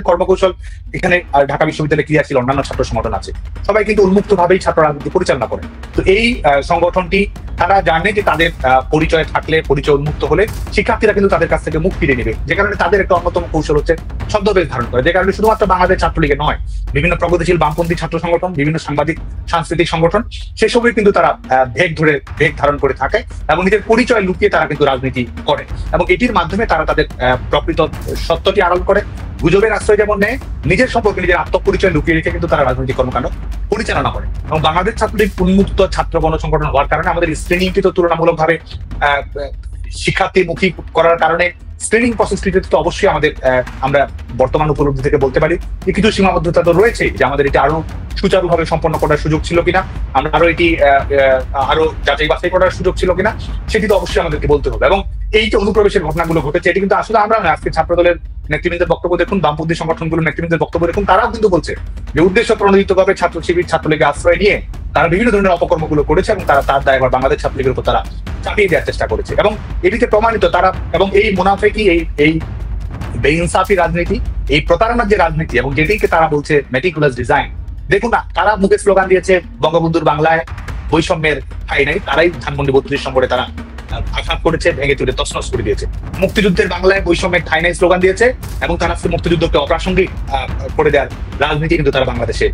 Speaker 1: কর্মকৌশল এখানে ঢাকা বিশ্ববিদ্যালয়ে ক্রিয়াশীল অন্যান্য ছাত্র সংগঠন আছে, সবাই কিন্তু উন্মুক্তভাবেই ছাত্র রাজনীতি পরিচালনা করে। তো এই সংগঠনটি তারা জানে যে তাদের পরিচয় থাকলে, পরিচয় উন্মুক্ত হলে শিক্ষার্থীরা কিন্তু তাদের কাছ থেকে মুখ ফিরে নেবে, যে কারণে তাদের একটা অন্যতম কৌশল হচ্ছে ছদ্মবেশ ধারণ করে। যে কারণে শুধুমাত্র বাংলাদেশ ছাত্রলীগে নয়, বিভিন্ন প্রগতিশীল বামপন্থী ছাত্র সংগঠন, বিভিন্ন সাংবাদিক সাংস্কৃতিক সংগঠন, সেসবই কিন্তু তারা ভেগ ধারণ করে থাকে এবং নিজের পরিচয় লুকিয়ে তারা কিন্তু রাজনীতি করে, এবং এটির মাধ্যমে তারা তাদের প্রকৃত সত্যটি আড়াল করে, গুজবের আশ্রয় যেমন নেয়, নিজের সম্পর্কে নিজের আত্মপরিচয় লুকিয়ে রেখে কিন্তু তারা রাজনৈতিক কর্মকাণ্ড পরিচালনা করে। এবং বাংলাদেশ ছাত্রলীগ উন্মুক্ত ছাত্র গণসংগঠন হওয়ার কারণে আমাদের স্ক্রিনিংটি তো তুলনামূলকভাবে শিক্ষার্থীমুখী করার কারণে স্ক্রিনিং প্রসেসটিতে তো অবশ্যই আমরা বর্তমান উপলব্ধি থেকে বলতে পারি যে কিছু সীমাবদ্ধতা তো রয়েছে, যে আমাদের এটি আরো সুচারুভাবে সম্পন্ন করার সুযোগ ছিল কিনা, আমরা আরো যাচাই বাছাই করার সুযোগ ছিল কিনা, সেটি তো অবশ্যই আমাদেরকে বলতে হবে। এবং এই যে অনুপ্রবেশের ঘটনাগুলো ঘটেছে, এটি কিন্তু আসলে আমরা নয়, আজকে ছাত্রদলের নেতৃবৃন্দের বক্তব্য দেখুন, বামপন্থী সংগঠনগুলোর নেতৃবৃন্দের বক্তব্য দেখুন, তারাও কিন্তু বলছে যে উদ্দেশ্য প্রণোদিতভাবে ছাত্র শিবির ছাত্রলীগে আশ্রয় নিয়ে তারা বিভিন্ন ধরনের অপকর্মগুলো করেছে, এবং তার দায়ভার বাংলাদেশ ছাত্রলীগের উপর তারা চাপিয়ে দেওয়ার চেষ্টা করেছে। এবং এটিতে প্রমাণিত তারা, এবং এই মুনাফেকি, এই বেইনসাফি রাজনীতি, এই প্রতারণার যে রাজনীতি এবং যেটিকে তারা বলছে মেটিকুলাস ডিজাইন। দেখুন না, কারা মুখে স্লোগান দিয়েছে বঙ্গবন্ধুর বাংলায় বৈষম্যের ঠাঁই নাই, তারাই ধানমন্ডি 32 নম্বরে তারা আঘাত করেছে, ভেঙে তুলে তছনছ করে দিয়েছে। মুক্তিযুদ্ধের বাংলায় বৈষম্যের ঠাঁই নাই স্লোগান দিয়েছে এবং তারা মুক্তিযুদ্ধকে অপ্রাসঙ্গিক করে দেওয়ার রাজনীতি কিন্তু তারা বাংলাদেশে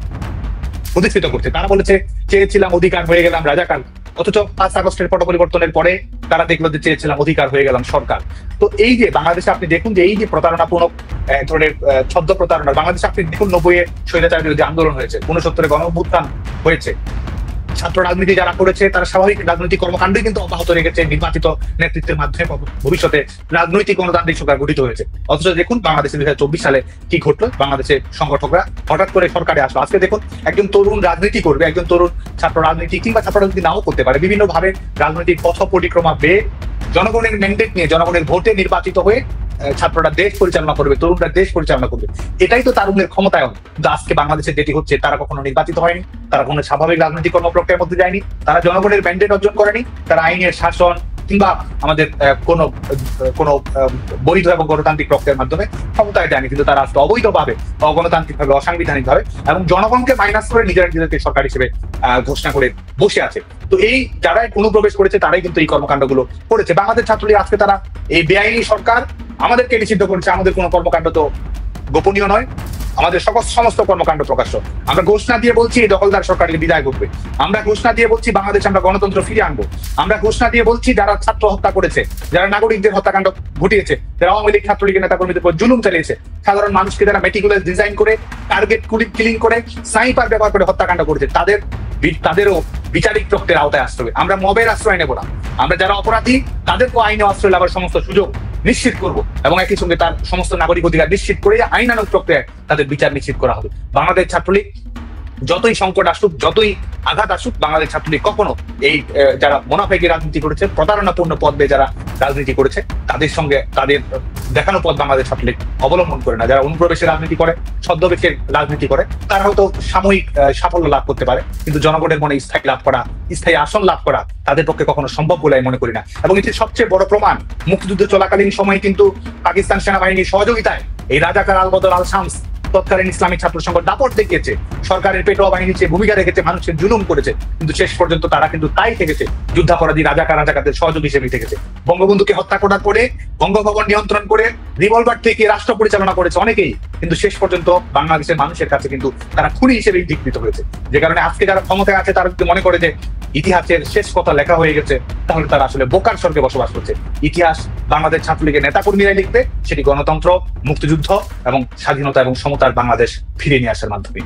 Speaker 1: প্রতিষ্ঠিত করছে। তারা বলেছে চেয়েছিলাম অধিকার, হয়ে গেলাম রাজাকার, অথচ 5 আগস্টের পট পরিবর্তনের পরে তারা দেখলো যে চেয়েছিলাম অধিকার, হয়ে গেলাম সরকার। তো এই যে বাংলাদেশে আপনি দেখুন যে এই যে প্রতারণাপূর্ণ এক ধরনের ছদ্ম প্রতারণা, বাংলাদেশে আপনি দেখুন 90-এ স্বৈরাচার বিরোধী আন্দোলন হয়েছে, 69-এ গণঅভ্যুত্থান হয়েছে, ছাত্র রাজনীতি যারা করেছে তারা স্বাভাবিক রাজনৈতিক কর্মকাণ্ডই কিন্তু অব্যাহত রেখেছে, নির্বাচিত নেতৃত্বের মাধ্যমে ভবিষ্যতে রাজনৈতিক গণতান্ত্রিক সরকার গঠিত হয়েছে। অথচ দেখুন বাংলাদেশে 2024 সালে কি ঘটলো, বাংলাদেশের সংগঠকরা হঠাৎ করে সরকারে আসলো। আজকে দেখুন একজন তরুণ রাজনীতি করবে, একজন তরুণ ছাত্র রাজনীতি কিংবা ছাত্র রাজনীতি নাও করতে পারে, বিভিন্ন ভাবে রাজনৈতিক পথ পরিক্রমা বেয়ে জনগণের ম্যান্ডেট নিয়ে, জনগণের ভোটে নির্বাচিত হয়ে ছাত্ররা দেশ পরিচালনা করবে, তরুণরা দেশ পরিচালনা করবে। এটাই তো তারুণের ক্ষমতায়ন। কিন্তু আজকে বাংলাদেশে যেটি হচ্ছে, তারা কখনো নির্বাচিত হয়নি, তারা কোনো স্বাভাবিক রাজনৈতিক কর্মপ্রক্রিয়ার মধ্যে যায়নি, তারা জনগণের ম্যান্ডেট অর্জন করেনি, তারা আইনের শাসন কিংবা আমাদের কোনো বৈধ এবং গণতান্ত্রিক প্রক্রিয়ার মাধ্যমে ক্ষমতায় যায়নি, কিন্তু তারা আজকে অবৈধভাবে, অগণতান্ত্রিক ভাবে, অসাংবিধানিক ভাবে এবং জনগণকে মাইনাস করে নিজেদেরকে সরকার হিসেবে ঘোষণা করে বসে আছে। তো এই যারা অনুপ্রবেশ করেছে তারাই কিন্তু এই কর্মকাণ্ডগুলো করেছে। বাংলাদেশ ছাত্রলীগ আজকে তারা এই বেআইনি সরকার আমাদেরকে নিষিদ্ধ করেছে, আমাদের কোনো কর্মকাণ্ড তো গোপনীয় নয়, আমাদের সমস্ত কর্মকাণ্ড প্রকাশ্য। আমরা ঘোষণা দিয়ে বলছি এই দখলদার সরকারকে বিদায় করবে, আমরা ঘোষণা দিয়ে বলছি বাংলাদেশে আমরা গণতন্ত্র ফিরিয়ে আনবো, আমরা ঘোষণা দিয়ে বলছি যারা ছাত্র হত্যা করেছে, যারা নাগরিকদের হত্যাকাণ্ড ঘটিয়েছে, যারা আওয়ামী লীগ ছাত্রলীগের নেতা কর্মীদের উপর জুলুম চালিয়েছে, সাধারণ মানুষকে যারা মেটিকুলাস ডিজাইন করে টার্গেট কিলিং করে স্নাইপার ব্যবহার করে হত্যাকাণ্ড করেছে, তাদেরও বিচারিক প্রক্রিয়ার আওতায় আসতে হবে। আমরা মবের আশ্রয় নেব না, আমরা যারা অপরাধী তাদেরকেও আইনে আশ্রয় নেওয়ার সমস্ত সুযোগ নিশ্চিত করব এবং একই সঙ্গে তার সমস্ত নাগরিক অধিকার নিশ্চিত করে আইনানুগ প্রক্রিয়ায় তাদের বিচার নিশ্চিত করা হবে। বাংলাদেশ ছাত্রলীগ যতই সংকট আসুক, যতই আঘাত আসুক, বাংলাদেশ ছাত্রলীগ কখনো এই যারা মুনাফেকি রাজনীতি করেছে, প্রতারণাপূর্ণ পথ বেয়ে যারা রাজনীতি করেছে, তাদের সঙ্গে তাদের দেখানো পথ বাংলাদেশ ছাত্রলীগ অবলম্বন করে না। যারা অনুপ্রবেশের রাজনীতি করে, ছদ্মবেশের রাজনীতি করে, তারা হয়তো সাময়িক সাফল্য লাভ করতে পারে, কিন্তু জনগণের মনে স্থায়ী লাভ করা, স্থায়ী আসন লাভ করা তাদের পক্ষে কখনো সম্ভব বলে আমি মনে করি না। এবং এটির সবচেয়ে বড় প্রমাণ, মুক্তিযুদ্ধ চলাকালীন সময় কিন্তু পাকিস্তান সেনাবাহিনীর সহযোগিতায় এই রাজাকার আল বদর আল শামস তৎকালীন ইসলামিক ছাত্র সংঘ দাপট দেখিয়েছে, সরকারের পেটোয়া বাহিনীর চেয়ে ভূমিকা রেখেছে, মানুষের জুলুম করেছে, কিন্তু শেষ পর্যন্ত তারা কিন্তু তাই থেকেছে, যুদ্ধাপরাধী রাজাকারদের সহযোগী হিসেবে থেকেছে। বঙ্গবন্ধুকে হত্যা করার করে, বঙ্গভবন নিয়ন্ত্রণ করে, রিভলভার থেকে রাষ্ট্র পরিচালনা করেছে অনেকেই, কিন্তু শেষ পর্যন্ত বাংলাদেশের মানুষের কাছে কিন্তু তারা খুনি হিসেবে স্বীকৃত হয়েছে। যে কারণে আজকে যারা ক্ষমতায় আছে তারা যদি মনে করে যে ইতিহাসের শেষ কথা লেখা হয়ে গেছে, তাহলে তারা আসলে বোকার স্বর্গে বসবাস করছে। ইতিহাস বাংলাদেশ ছাত্রলীগের নেতাকর্মীরাই লিখবে, সেটি গণতন্ত্র, মুক্তিযুদ্ধ এবং স্বাধীনতা এবং সমতার বাংলাদেশ ফিরিয়ে নিয়ে আসার মাধ্যমে।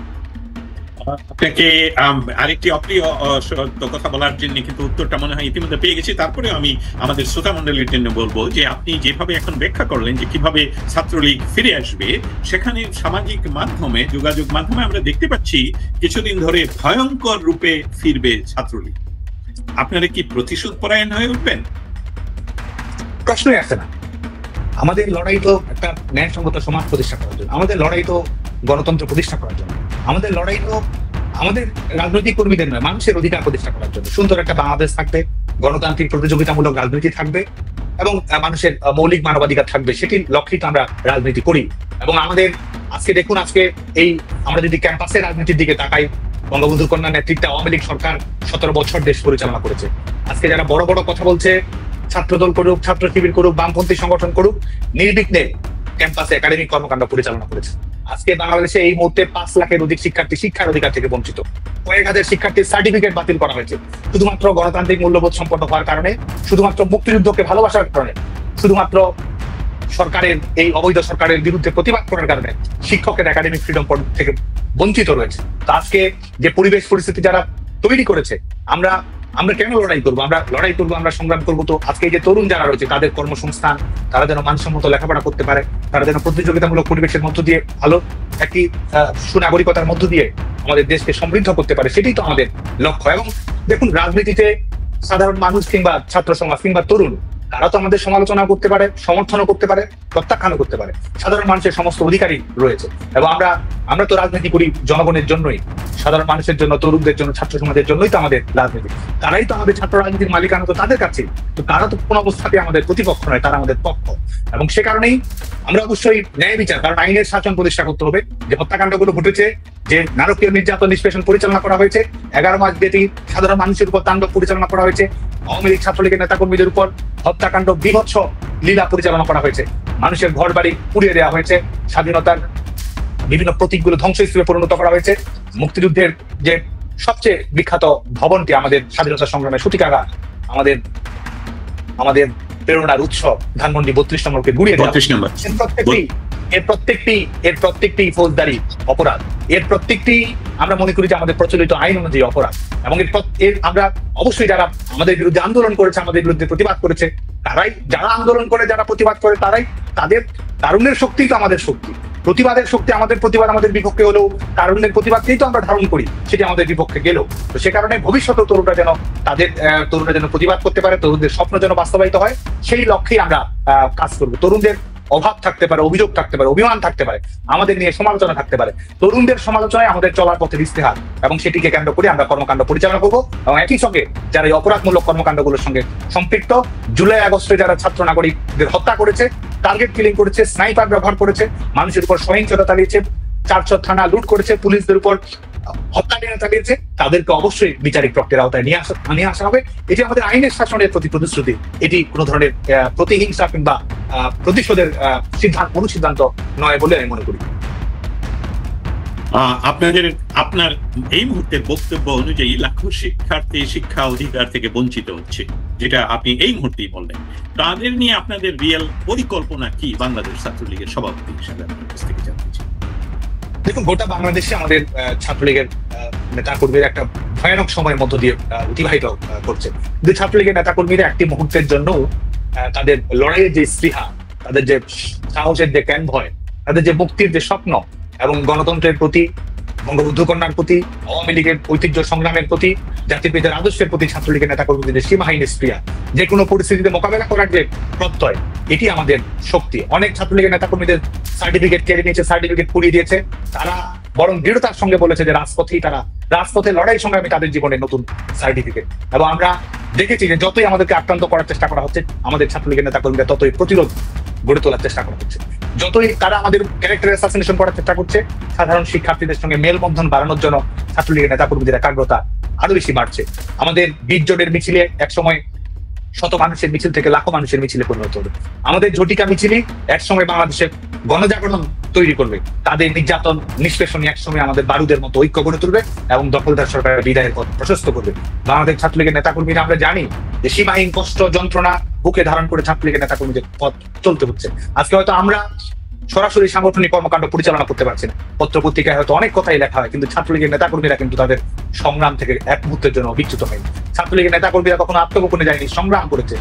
Speaker 2: আপনাকে আরেকটি অপ্রিয় কথা বলার জন্য কিন্তু উত্তরটা মনে হয় ইতিমধ্যে পেয়ে গেছি। তারপরে আমি আমাদের শ্রোতা মন্ডলীর জন্য বলবো যে আপনি যেভাবে এখন ব্যাখ্যা করলেন যে কিভাবে ছাত্রলীগ ফিরে আসবে, সেখানে সামাজিক মাধ্যমে, যোগাযোগ মাধ্যমে আমরা দেখতে পাচ্ছি কিছুদিন ধরে ভয়ঙ্কর রূপে ফিরবে ছাত্রলীগ। আপনারা কি প্রতিশোধ পরায়ণ হয়ে উঠবেন?
Speaker 1: প্রশ্নই আসছে না। আমাদের লড়াই তো একটা ন্যায়সঙ্গত সমাজ প্রতিষ্ঠা করার জন্য, আমাদের লড়াই তো গণতন্ত্র প্রতিষ্ঠা করার জন্য, আমাদের লড়াই তো আমাদের রাজনৈতিক কর্মীদের নয়, মানুষের অধিকার প্রতিষ্ঠা করার জন্য। সুন্দর একটা বাংলাদেশ থাকবে, গণতান্ত্রিক প্রতিযোগিতামূলক রাজনীতি থাকবে এবং মানুষের মৌলিক মানবাধিকার থাকবে, সেটির লক্ষ্যেই তো আমরা রাজনীতি করি। এবং আমাদের আজকে দেখুন, আজকে এই আমরা যদি ক্যাম্পাসের রাজনীতির দিকে তাকাই, বঙ্গবন্ধু কন্যা নেতৃত্বে আওয়ামী লীগ সরকার 17 বছর দেশ পরিচালনা করেছে। আজকে যারা বড় বড় কথা বলছে, ছাত্রদল করুক, ছাত্র শিবির করুক, বামপন্থী সংগঠন করুক, নির্বিঘ্নে ক্যাম্পাসে একাডেমিক কর্মকাণ্ড পরিচালনা করেছে। আজকে বাংলাদেশে এই মুহূর্তে 5 লাখের অধিক শিক্ষার্থী শিক্ষার অধিকার থেকে বঞ্চিত, কয়েক হাজার শিক্ষার্থীর সার্টিফিকেট বাতিল করা হয়েছে শুধুমাত্র গণতান্ত্রিক মূল্যবোধ সম্পন্ন হওয়ার কারণে, শুধুমাত্র মুক্তিযুদ্ধকে ভালোবাসার কারণে, শুধুমাত্র সরকারের এই অবৈধ সরকারের বিরুদ্ধে প্রতিবাদ করার কারণে শিক্ষকের একাডেমিক ফ্রিডম থেকে বঞ্চিত রয়েছে। তো আজকে যে পরিবেশ পরিস্থিতি যারা তৈরি করেছে, আমরা কেন লড়াই করবো? আমরা লড়াই করবো, আমরা সংগ্রাম করবো তো আজকে এই যে তরুণ যারা রয়েছে তাদের কর্মসংস্থান, তারা যেন মানসম্মত লেখাপড়া করতে পারে, তারা যেন প্রতিযোগিতামূলক পরিবেশের মধ্য দিয়ে ভালো একটি সুনাগরিকতার মধ্য দিয়ে আমাদের দেশকে সমৃদ্ধ করতে পারে, সেটাই তো আমাদের লক্ষ্য। এবং দেখুন, রাজনীতিতে সাধারণ মানুষ কিংবা ছাত্র সমাজ কিংবা তরুণ তারা তো আমাদের সমালোচনা করতে পারে, সমর্থনও করতে পারে, প্রত্যাখ্যানও করতে পারে। সাধারণ মানুষের সমস্ত অধিকারই রয়েছে এবং আমরা তো রাজনীতি করি জনগণের জন্যই, সাধারণ মানুষের জন্য, তরুণদের জন্য, ছাত্র সমাজের জন্যই তো আমাদের রাজনীতি। তারাই তো আমাদের ছাত্র রাজনীতির মালিকানা তো তাদের কাছে। তো তারা তো কোনো অবস্থাতে আমাদের প্রতিপক্ষ নয়, তারা আমাদের পক্ষ। এবং সে কারণেই আমরা অবশ্যই ন্যায় বিচার, কারণ আইনের শাসন প্রতিষ্ঠা করতে হবে। যে হত্যাকাণ্ডগুলো ঘটেছে, যে নারকীয় নির্যাতন নিষ্পেষণ পরিচালনা করা হয়েছে, 11 মাস ব্যাপী সাধারণ মানুষের উপর তাণ্ডব পরিচালনা করা হয়েছে, আওয়ামী লীগ ছাত্রলীগের নেতাকর্মীদের উপর হত্যাকাণ্ড, বীভৎস লীলা পরিচালনা করা হয়েছে, মানুষের ঘর বাড়ি পুড়িয়ে দেওয়া হয়েছে, স্বাধীনতার বিভিন্ন প্রতীকগুলো ধ্বংসস্তূপে পরিণত করা হয়েছে। মুক্তিযুদ্ধের যে সবচেয়ে বিখ্যাত ভবনটি, আমাদের স্বাধীনতা সংগ্রামের সূতিকাগার, আমাদের প্রেরণার উৎস ধানমন্ডি 32 নম্বরকে গুড়িয়ে দেওয়া, এর প্রত্যেকটি ফৌজদারি অপরাধ, এর প্রত্যেকটি আমরা মনে করি যে আমাদের প্রচলিত আইন অনুযায়ী অপরাধ। এবং এর আমরা অবশ্যই যারা আমাদের বিরুদ্ধে আন্দোলন করেছে, আমাদের বিরুদ্ধে প্রতিবাদ করেছে, যারা আন্দোলন করে, যারা প্রতিবাদ করে, তাদের তারুণ্যের শক্তি তো আমাদের শক্তি, প্রতিবাদের শক্তি। আমাদের প্রতিবাদ আমাদের বিপক্ষে হলেও তারুণ্যের প্রতিবাদকেই তো আমরা ধারণ করি, সেটি আমাদের বিপক্ষে গেল। তো সে কারণে ভবিষ্যতে তরুণরা যেন প্রতিবাদ করতে পারে, তরুণদের স্বপ্ন যেন বাস্তবায়িত হয়, সেই লক্ষ্যেই আমরা কাজ করবো। তরুণদের অভাব থাকতে পারে, অভিযোগ থাকতে পারে, অভিমান থাকতে পারে, আমাদের নিয়ে সমালোচনা থাকতে পারে, তরুণদের সমালোচনায় আমাদের চলার পথের ইস্তেহার, এবং সেটিকে কেন্দ্র করে আমরা কর্মকাণ্ড পরিচালনা করবো। এবং একই সঙ্গে যারা এই অপরাধমূলক কর্মকাণ্ডগুলোর সঙ্গে সম্পৃক্ত, জুলাই আগস্টে যারা ছাত্র নাগরিকদের হত্যা করেছে, টার্গেট কিলিং করেছে, স্নাইপার ব্যবহার করেছে, মানুষের উপর সহিংসতা চালিয়েছে, 400 থানা লুট করেছে, পুলিশদের উপর হত্যা চালিয়েছে, তাদেরকে অবশ্যই বিচারিক প্রক্রিয়ার আওতায় নিয়ে আসা হবে। এটি আমাদের আইনের শাসনের প্রতি প্রতিশ্রুতি। এটি কোনো ধরনের প্রতিহিংসা কিংবা প্রতিশোধের অনুসিদ্ধান্ত নয় বলে আমি মনে করি।
Speaker 2: আপনার এই মুহূর্তের বক্তব্য অনুযায়ী লাখো শিক্ষার্থী শিক্ষা অধিকার থেকে বঞ্চিত হচ্ছে, যেটা আপনি এই মুহূর্তেই বললেন। তাদের নিয়ে আপনাদের রিয়েল পরিকল্পনা কি বাংলাদেশ ছাত্রলীগের সভাপতি হিসাবে আপনার কাছ থেকে জানতে চাই।
Speaker 1: দেখুন, গোটা বাংলাদেশে আমাদের ছাত্রলীগের নেতাকর্মীরা একটা ভয়ানক সময়ের মধ্য দিয়ে অতিবাহিত করছে। কিন্তু ছাত্রলীগের নেতাকর্মীরা একটি মুহূর্তের জন্য তাদের লড়াইয়ের যে স্পৃহা, তাদের যে সাহসের যে ক্যানভয়, তাদের যে মুক্তির যে স্বপ্ন এবং গণতন্ত্রের প্রতি, বঙ্গবন্ধু কন্যার প্রতি, আওয়ামী লীগের ঐতিহ্য সংগ্রামের প্রতি, জাতির পিতার আদর্শের প্রতি ছাত্রলীগের নেতাকর্মীদের যে সীমাহীন স্পৃহা, যে কোনো পরিস্থিতিতে মোকাবেলা করার যে প্রত্যয়, এটি আমাদের শক্তি। অনেক ছাত্রলীগের নেতাকর্মীদের সার্টিফিকেট কেড়ে নিয়েছে, সার্টিফিকেট পুড়িয়ে দিয়েছে। তারা বরং দৃঢ়তার সঙ্গে বলেছে যে রাজপথে লড়াই সংগ্রামী তাদের জীবনের নতুন সার্টিফিকেট। এবং আমরা দেখেছি যে যতই আমাদেরকে আক্রান্ত করার চেষ্টা করা হচ্ছে, আমাদের ছাত্রলীগের নেতাকর্মীরা ততই প্রতিরোধ গড়ে তোলার চেষ্টা করা হচ্ছে। যতই তারা আমাদের ক্যারেক্টার অ্যাসাসিনেশন করার চেষ্টা করছে, সাধারণ শিক্ষার্থীদের সঙ্গে মেলবন্ধন বাড়ানোর জন্য ছাত্রলীগের নেতাকর্মীদের একাগ্রতা আরো বেশি বাড়ছে। আমাদের 20 জনের মিছিলে একসময় শত মানুষের মিছিল থেকে লাখো মানুষের মিছিলে পরিণত হবে। আমাদের ঝটিকা মিছিলই একসময় বাংলাদেশের গণজাগরণ তৈরি করবে। তাদের নির্যাতন নিষ্পেষণী একসময় আমাদের বারুদের মতো ঐক্য গড়ে তুলবে এবং দখলদার সরকারের বিদায়ের পথ প্রশস্ত করবে। বাংলাদেশ ছাত্রলীগের নেতাকর্মীরা আমরা জানি যে সীমাহীন কষ্ট যন্ত্রণা বুকে ধারণ করে ছাত্রলীগের নেতাকর্মীদের পথ চলতে হচ্ছে। আজকে হয়তো আমরা সরাসরি সাংগঠনিক কর্মকাণ্ড পরিচালনা করতে পারছি না, পত্র পত্রিকায় হয়তো অনেক কথাই লেখা হয়, কিন্তু ছাত্রলীগের নেতাকর্মীরা কিন্তু তাদের সংগ্রাম থেকে এক মুহূর্তের জন্য বিচ্যুত হয়নি। ছাত্রলীগের নেতাকর্মীরা কখনো আত্মগোপনে যায়নি, সংগ্রাম করেছে,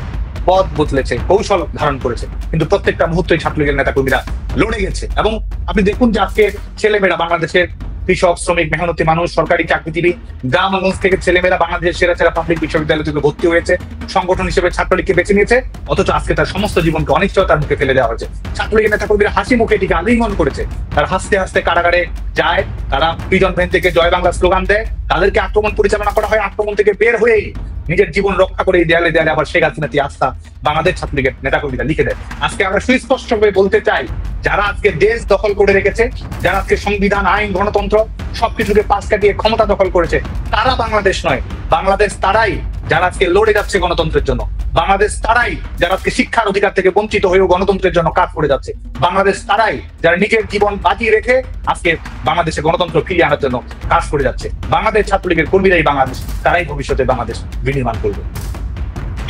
Speaker 1: পথ বদলেছে, কৌশল ধারণ করেছে, কিন্তু প্রত্যেকটা মুহূর্তেই ছাত্রলীগের নেতাকর্মীরা লড়ে গেছে। এবং আপনি দেখুন যে আজকে ছেলেমেয়েরা, বাংলাদেশের কৃষক, শ্রমিক, মেহনতি মানুষ, সরকারি চাকরিজীবী, গ্রামগঞ্জ থেকে ছেলেমেয়েরা বাংলাদেশের সেরা পাবলিক বিশ্ববিদ্যালয় থেকে ভর্তি হয়েছে, সংগঠন হিসেবে ছাত্রলীগকে বেছে নিয়েছে, অথচ আজকে তার সমস্ত জীবনকে অনিশ্চয়তার মুখে ফেলে দেওয়া হয়েছে। ছাত্রলীগের নেতাকর্মীরা হাসি মুখে এটিকে আলিঙ্গন করেছে। তারা হাসতে হাসতে কারাগারে যায়, তারা প্রিজন ভ্যান থেকে জয় বাংলা স্লোগান দেয়, তাদেরকে আক্রমণ পরিচালনা করা হয়। আক্রমণ থেকে বের হয়েই নিজের জীবন রক্ষা করে দেয়ালে দেয়ালে আবার শেখ হাসিনাতি আস্থা বাংলাদেশ ছাত্রলীগের নেতাকর্মীরা লিখে দেয়। আজকে আমরা সুস্পষ্টভাবে বলতে চাই, যারা আজকে দেশ দখল করে রেখেছে, যারা আজকে সংবিধান, আইন, গণতন্ত্র সবকিছুকে পাশ কাটিয়ে ক্ষমতা দখল করেছে, তারা বাংলাদেশ নয়। বাংলাদেশ তারাই যারা আজকে লড়ে যাচ্ছে গণতন্ত্রের জন্য। বাংলাদেশ তারাই যারা আজকে শিক্ষার অধিকার থেকে বঞ্চিত হয়েও গণতন্ত্রের জন্য কাজ করে যাচ্ছে। বাংলাদেশ তারাই যারা নিজের জীবন বাজিয়ে রেখে আজকে বাংলাদেশে গণতন্ত্র ফিরিয়ে আনার জন্য কাজ করে যাচ্ছে। বাংলাদেশ ছাত্রলীগের কর্মীরাই বাংলাদেশ, তারাই ভবিষ্যতে বাংলাদেশ বিনির্মাণ করবে।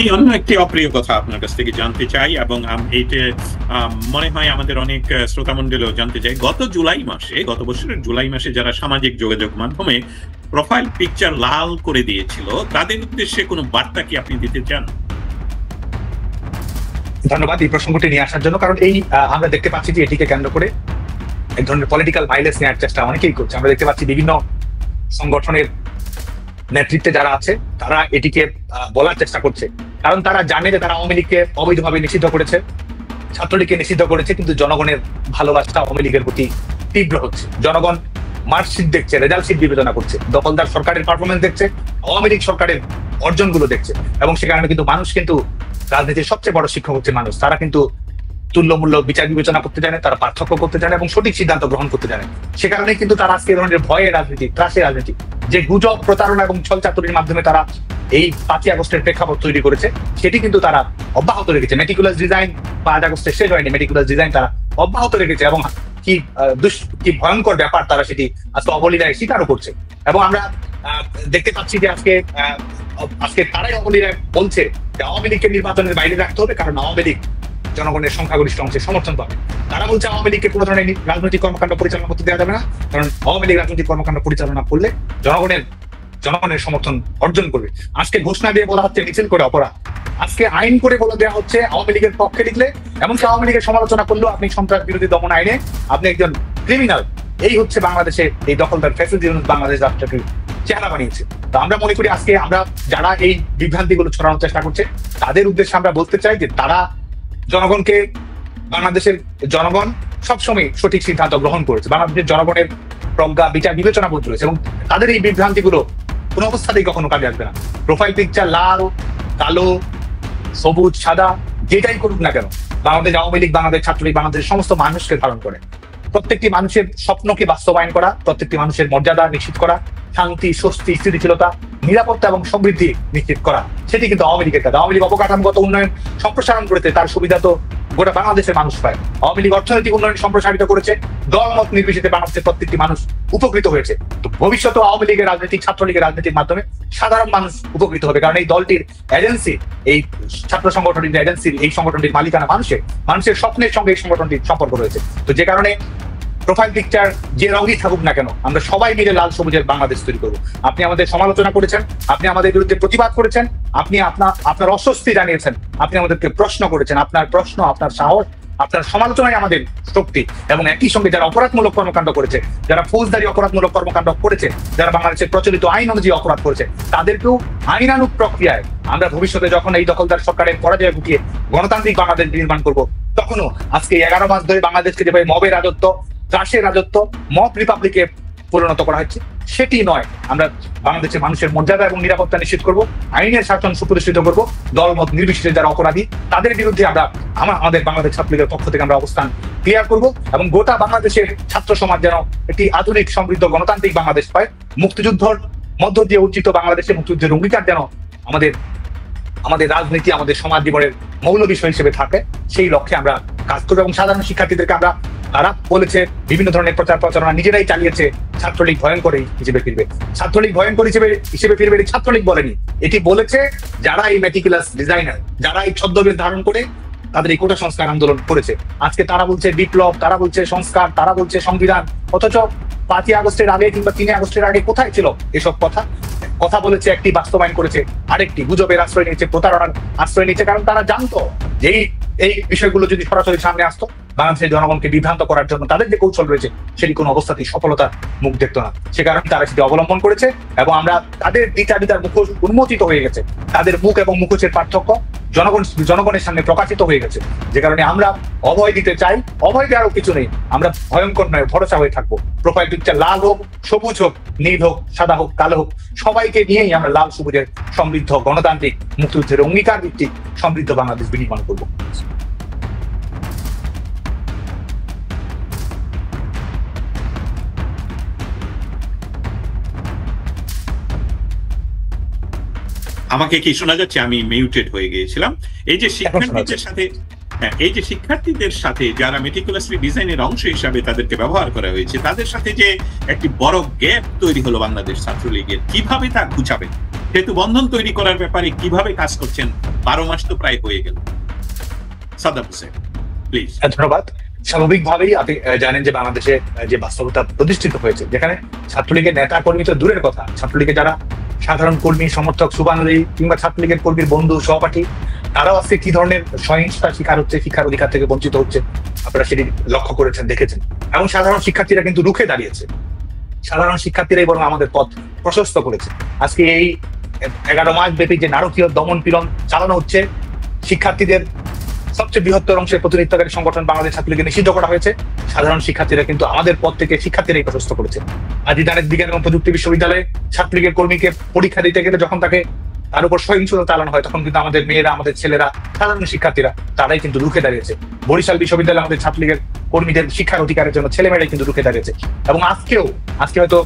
Speaker 2: এই অন্য একটি অপ্রিয় কথা আপনার কাছ থেকে জানতে চাই, এবং এইটা মনে হয় আমাদের অনেক শ্রোতামণ্ডলীও জানতে চাই। গত বছরের জুলাই মাসে যারা সামাজিক যোগাযোগ মাধ্যমে প্রোফাইল পিকচার লাল করে দিয়েছিল, তাদের উদ্দেশ্যে কোনো বার্তা কি আপনি দিতে চান?
Speaker 1: ধন্যবাদ এই প্রসঙ্গটি নিয়ে আসার জন্য। কারণ আমরা দেখতে পাচ্ছি যে এটিকে কেন্দ্র করে এক ধরনের পলিটিক্যাল ভাইলেন্স নেওয়ার চেষ্টা অনেকেই করছে। আমরা দেখতে পাচ্ছি বিভিন্ন সংগঠনের নেতৃত্বে যারা আছে, তারা এটিকে বলার চেষ্টা করছে কারণ তারা জানে যে তারা আওয়ামী লীগকে অবৈধভাবে নিষিদ্ধ করেছে, ছাত্রলীগকে নিষিদ্ধ করেছে, কিন্তু জনগণের ভালোবাসা আওয়ামী লীগের প্রতি তীব্র হচ্ছে। জনগণ মার্কশিট দেখছে, রেজাল্ট শিট বিবেচনা করছে, দখলদার সরকারের পারফরমেন্স দেখছে, আওয়ামী লীগ সরকারের অর্জনগুলো দেখছে, এবং সে কারণে কিন্তু মানুষ কিন্তু রাজনীতির সবচেয়ে বড় শিক্ষক হচ্ছে মানুষ। তারা কিন্তু তুল্যমূল্য বিচার বিবেচনা করতে জানে, তারা পার্থক্য করতে জানে এবং সঠিক সিদ্ধান্ত গ্রহণ করতে জানে। সে কারণে কিন্তু তারা আজকে এই ধরনের ভয়ের রাজনীতি, ত্রাসের রাজনীতি, যে গুজব, প্রতারণা এবং ছলচাতুরির মাধ্যমে তারা এই 5ই আগস্টের প্রেক্ষাপট তৈরি করেছে, সেটি কিন্তু তারা অব্যাহত রেখেছে। মেটিকুলাস ডিজাইন 5 আগস্টে শেষ হয়নি, মেটিকুলাস ডিজাইন তারা অব্যাহত রেখেছে, এবং কি ভয়ঙ্কর ব্যাপার তারা সেটি আজকে অবলীলায় স্বীকারও করছে। এবং আমরা দেখতে পাচ্ছি যে আজকে তারাই অবলীলায় বলছে যে আওয়ামী লীগকে নির্বাচনের বাইরে রাখতে হবে, কারণ আওয়ামী লীগ জনগণের সংখ্যাগরিষ্ঠ অংশের সমর্থন পাবে। তারা বলছে আওয়ামী লীগকে কোনো ধরনের রাজনৈতিক কর্মকাণ্ড পরিচালনা করতে দেওয়া যাবে না, কারণ আওয়ামী লীগ রাজনৈতিক কর্মকাণ্ড পরিচালনা করলে জনগণের সমর্থন অর্জন করবে। আজকে ঘোষণা দিয়ে বলা হচ্ছে মিছিল করে অপরাধ, আজকে আইন করে বলে দেওয়া হচ্ছে আওয়ামী লীগের পক্ষে লিখলে, এমনকি আওয়ামী লীগের সমালোচনা করলেও আপনি সন্ত্রাস বিরোধী দমন আইনে আপনি একজন ক্রিমিনাল। এই হচ্ছে বাংলাদেশে এই দখলদার ফ্যাসিলিটি বাংলাদেশ রাষ্ট্রকে চেহারা বানিয়েছে। তো আমরা মনে করি আজকে আমরা যারা এই বিভ্রান্তিগুলো ছড়ানোর চেষ্টা করছে তাদের উদ্দেশ্যে আমরা বলতে চাই যে তারা বাংলাদেশের জনগণ সবসময় সঠিক সিদ্ধান্ত গ্রহণ করেছে। বাংলাদেশের জনগণের প্রজ্ঞা, বিচার, বিবেচনা বোধ রয়েছে, এবং তাদের এই বিভ্রান্তিগুলো কোনো অবস্থাতেই কখনো কাজে আসবে না। প্রোফাইল পিকচার লাল, কালো, সবুজ, সাদা যেটাই করুক না কেন, বাংলাদেশ আওয়ামী লীগ, বাংলাদেশ ছাত্রলীগ বাংলাদেশের সমস্ত মানুষকে ধারণ করে। প্রত্যেকটি মানুষের স্বপ্নকে বাস্তবায়ন করা, প্রত্যেকটি মানুষের মর্যাদা নিশ্চিত করা, শান্তি, স্বস্তি, স্থিতিশীলতা, নিরাপত্তা এবং সমৃদ্ধি নিশ্চিত করা, সেটি কিন্তু আওয়ামী লীগের কাজ। আওয়ামী লীগ অবকাঠামোগত উন্নয়ন সম্প্রসারণ করেছে, তার সুবিধা তো গোটা বাংলাদেশের মানুষ পায়। আওয়ামী লীগ অর্থনৈতিক উন্নয়ন সম্প্রসারিত করেছে, দলমত নির্বিশেষে বাংলাদেশের প্রত্যেকটি মানুষ উপকৃত হয়েছে। তো ভবিষ্যতে আওয়ামী লীগের রাজনীতি, ছাত্রলীগের রাজনীতির মাধ্যমে সাধারণ মানুষ উপকৃত হবে, কারণ এই দলটির এজেন্সি, এই ছাত্র সংগঠনটির এজেন্সির, এই সংগঠনটির মালিকানা মানুষের স্বপ্নের সঙ্গে এই সংগঠনটির সম্পর্ক রয়েছে। তো যে কারণে প্রোফাইল পিকচার যে রঙই থাকুক না কেন, আমরা সবাই মিলে লাল সবুজের বাংলাদেশ তৈরি করবো। আপনি আমাদের সমালোচনা করেছেন, আপনি আমাদের বিরুদ্ধে প্রতিবাদ করেছেন, আপনি আপনার অস্বস্তি জানিয়েছেন, আপনি আমাদেরকে প্রশ্ন করেছেন, আপনার প্রশ্ন, আপনার সাহস, আপনার সমালোচনায় আমাদের শক্তি। এবং একই সঙ্গে যারা অপরাধমূলক কর্মকাণ্ড করেছে, যারা ফৌজদারি অপরাধমূলক কর্মকাণ্ড করেছে, যারা বাংলাদেশের প্রচলিত আইন অনুযায়ী অপরাধ করেছে, তাদেরকেও আইনানুগ প্রক্রিয়ায় আমরা ভবিষ্যতে যখন এই দখলদার সরকারের পরাজয় ঘটিয়ে গণতান্ত্রিক বাংলাদেশ নির্মাণ করব, তখনও আজকে 11 মাস ধরে বাংলাদেশকে যেভাবে মবের রাজত্ব, ত্রাসের রাজত্ব, মব রিপাবলিকে পরিণত করা হচ্ছে, সেটি নয়। আমরা বাংলাদেশের মানুষের মর্যাদা এবং নিরাপত্তা নিশ্চিত করব, আইনের শাসন সুপ্রতিষ্ঠিত করব, দলমত নির্বিশেষে যারা অপরাধী তাদের বিরুদ্ধে আমরা আমাদের বাংলাদেশ ছাত্রলীগের পক্ষ থেকে আমরা অবস্থান ক্লিয়ার করব, এবং গোটা বাংলাদেশের ছাত্র সমাজ যেন একটি আধুনিক সমৃদ্ধ গণতান্ত্রিক বাংলাদেশ পায়। মুক্তিযুদ্ধের মধ্য দিয়ে অর্জিত বাংলাদেশে মুক্তিযুদ্ধের অঙ্গীকার যেন আমাদের রাজনীতি, আমাদের সমাজ জীবনের মৌল বিষয় হিসেবে থাকে, সেই লক্ষ্যে আমরা কাজ করবো। এবং সাধারণ শিক্ষার্থীদেরকে তারা বলেছে, বিভিন্ন ধরনের প্রচার প্রচারণা নিজেরাই চালিয়েছে, ছাত্রলীগ ভয়ঙ্কর হিসেবে ফিরবে, ছাত্রলীগ ভয়ঙ্কর হিসেবে ফিরবে। ছাত্রলীগ বলেনি, এটি বলেছে যারা এই মেটিকুলাস ডিজাইনার, যারা এই ছদ্মবেশ ধারণ করে তাদের এই কোটা সংস্কার আন্দোলন করেছে। আজকে তারা বলছে বিপ্লব, তারা বলছে সংস্কার, তারা বলছে সংবিধান, অথচ 5ই আগস্টের আগে কিংবা 3 আগস্টের আগে কোথায় ছিল এসব কথা বলেছে একটি, বাস্তবায়ন করেছে আরেকটি, গুজবের আশ্রয় নিয়েছে, প্রতারণার আশ্রয় নিয়েছে, কারণ তারা জানতো যে এই বিষয়গুলো যদি সরাসরি সামনে আসতো, বাংলাদেশের জনগণকে বিভ্রান্ত করার জন্য তাদের যে কৌশল রয়েছে সেটি কোনো অবস্থাতেই সফলতার মুখ দেখতো না। সে কারণে তারা সেটি অবলম্বন করেছে, এবং আমরা তাদের দ্বিচারিতার মুখোশ উন্মোচিত হয়ে গেছে, তাদের মুখ এবং মুখোশের পার্থক্য জনগণের সামনে প্রকাশিত হয়ে গেছে। যে কারণে আমরা অভয় দিতে চাই, অভয় দেওয়ারও কিছু নেই, আমরা ভয়ঙ্কর নয়, ভরসা হয়ে থাকবো। প্রোফাইল পিকচার লাল হোক, সবুজ হোক, নীল হোক, সাদা হোক, কালো হোক, সবাইকে নিয়েই আমরা লাল সবুজের সমৃদ্ধ গণতান্ত্রিক মুক্তিযুদ্ধের অঙ্গীকার ভিত্তিক সমৃদ্ধ বাংলাদেশ বিনির্মাণ করবো।
Speaker 2: আমাকে কি শোনা যাচ্ছে? আমি মিউটেড হয়ে গিয়েছিলাম। এই যে শিক্ষার্থীদের সাথে যারা মেটিকুলাসলি ডিজাইনের অংশ হিসাবে তাদেরকে ব্যবহার করা হয়েছে, তাদের সাথে যে একটি বড় গ্যাপ তৈরি হলো বাংলাদেশ ছাত্রলীগের, কিভাবে তা ঘুচাবে, সেতু বন্ধন তৈরি করার ব্যাপারে কিভাবে কাজ করছেন? 12 মাস তো প্রায় হয়ে গেল। সাদ্দাম হোসেন, প্লিজ।
Speaker 1: ধন্যবাদ। স্বাভাবিকভাবেই আপনি জানেন যে বাংলাদেশে যে বাস্তবতা প্রতিষ্ঠিত হয়েছে, যেখানে ছাত্রলীগের নেতা কর্মী তো দূরের কথা, ছাত্রলীগের যারা সাধারণ কর্মী, সমর্থক, শুভানুযায়ী কিংবা ছাত্রলীগের কর্মীর বন্ধু, সহপাঠী, তারাও আজকে কি ধরনের সহিংসতার শিকার হচ্ছে, শিক্ষার অধিকার থেকে বঞ্চিত হচ্ছে, আপনারা সেটি লক্ষ্য করেছেন, দেখেছেন। এবং সাধারণ শিক্ষার্থীরা কিন্তু রুখে দাঁড়িয়েছে, সাধারণ শিক্ষার্থীরাই বরং আমাদের পথ প্রশস্ত করেছে। আজকে এই 11 মাস ব্যাপী যে নারকীয় দমন পীড়ন চালানো হচ্ছে, শিক্ষার্থীদের সবচেয়ে বৃহত্তর অংশের প্রতিনিধিত্বকারী সংগঠন বাংলাদেশ ছাত্রলীগকে নিষিদ্ধ করা হয়েছে। সাধারণ শিক্ষার্থীরা কিন্তু আমাদের পদ থেকে শিক্ষার্থীরাই প্রশস্ত করেছে। আজ ইন্টারনেট বিজ্ঞান এবং প্রযুক্তি বিশ্ববিদ্যালয়ে ছাত্রলীগের কর্মীকে পরীক্ষা দিতে গেলে যখন তার উপর সহিংসতা চালানো হয়, তখন কিন্তু আমাদের মেয়েরা, আমাদের ছেলেরা, সাধারণ শিক্ষার্থীরা তারাই কিন্তু রুখে দাঁড়িয়েছে। বরিশাল বিশ্ববিদ্যালয়ে আমাদের ছাত্রলীগের কর্মীদের শিক্ষার অধিকারের জন্য ছেলেমেয়েরাই কিন্তু রুখে দাঁড়িয়েছে। এবং আজকে হয়তো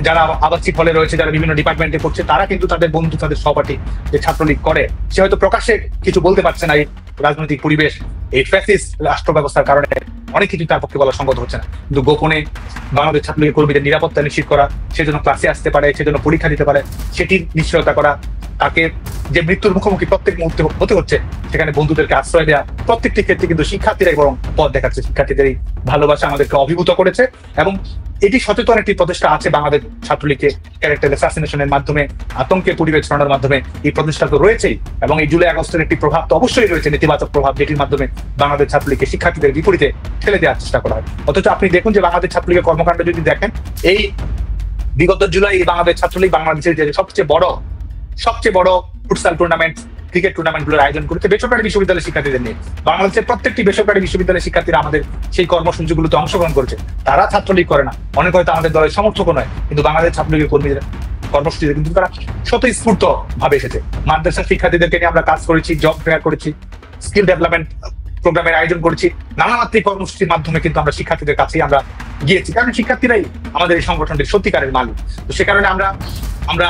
Speaker 1: যারা আবাসিক হলে রয়েছে, যারা বিভিন্ন ডিপার্টমেন্টে পড়ছে, তারা কিন্তু তাদের বন্ধু, তাদের সহপাঠী যে ছাত্রলীগ করে, সে হয়তো প্রকাশ্যে কিছু বলতে পারছে না। এই রাজনৈতিক পরিবেশ, এই ফ্যাসিস্ট রাষ্ট্র ব্যবস্থার কারণে অনেক কিছু তার পক্ষে বলা সংগত হচ্ছে না, কিন্তু গোপনে বাংলাদেশ ছাত্রলীগের কর্মীদের নিরাপত্তা নিশ্চিত করা, সেজন্য ক্লাসে আসতে পারে, সেজন্য পরীক্ষা দিতে পারে, সেটির নিশ্চয়তা করা, তাকে যে মৃত্যুর মুখোমুখি প্রত্যেক মুহূর্তে হতে হচ্ছে সেখানে বন্ধুদেরকে আশ্রয় দেওয়া, প্রত্যেকটি ক্ষেত্রে কিন্তু শিক্ষার্থীরাই বরং পথ দেখাচ্ছে। শিক্ষার্থীদের এই ভালোবাসা আমাদেরকে অভিভূত করেছে এবং এটি সচেতন একটি প্রচেষ্টা আছে বাংলাদেশ ছাত্রলীগকে ক্যারেক্টার অ্যাসাসিনেশনের মাধ্যমে, আতঙ্কের পরিবেশ ছড়ানোর মাধ্যমে। এই প্রচেষ্টা তো রয়েছেই এবং এই জুলাই আগস্টের একটি প্রভাব তো অবশ্যই রয়েছে, নেতিবাচক প্রভাব, যেটির মাধ্যমে বাংলাদেশ ছাত্রলীগকে শিক্ষার্থীদের বিপরীতে ঠেলে দেওয়ার চেষ্টা করা হয়। অথচ আপনি দেখুন যে বাংলাদেশ ছাত্রলীগের কর্মকাণ্ড যদি দেখেন, এই বিগত জুলাই বাংলাদেশ ছাত্রলীগ বাংলাদেশের যে সবচেয়ে বড় ফুটসাল টুর্নামেন্ট, ক্রিকেট টুর্নামেন্ট গুলোর আয়োজন করেছে বেসরকারি বিশ্ববিদ্যালয়ের শিক্ষার্থীদের নিয়ে। বাংলাদেশের প্রত্যেকটি বেসরকারি বিশ্ববিদ্যালয়ের শিক্ষার্থীরা আমাদের সেই কর্মসূচিগুলোতে অংশগ্রহণ করেছে। তারা ছাত্রলীগ করে না, অনেক হয়তো আমাদের দলের সমর্থকও নয়, কিন্তু বাংলাদেশ ছাত্রলীগের কর্মীদের কর্মসূচিতে কিন্তু তারা স্বতঃস্ফূর্ত ভাবে এসেছে। মাদ্রাসার শিক্ষার্থীদেরকে নিয়ে আমরা কাজ করেছি, জব ফেয়ার করেছি, স্কিল ডেভেলপমেন্ট প্রোগ্রামের আয়োজন করেছি, নানামাত্রিক কর্মসূচির মাধ্যমে কিন্তু আমরা শিক্ষার্থীদের কাছেই আমরা গিয়েছি, কারণ শিক্ষার্থীরাই আমাদের এই সংগঠনটির সত্যিকারের মালিক। তো সে কারণে আমরা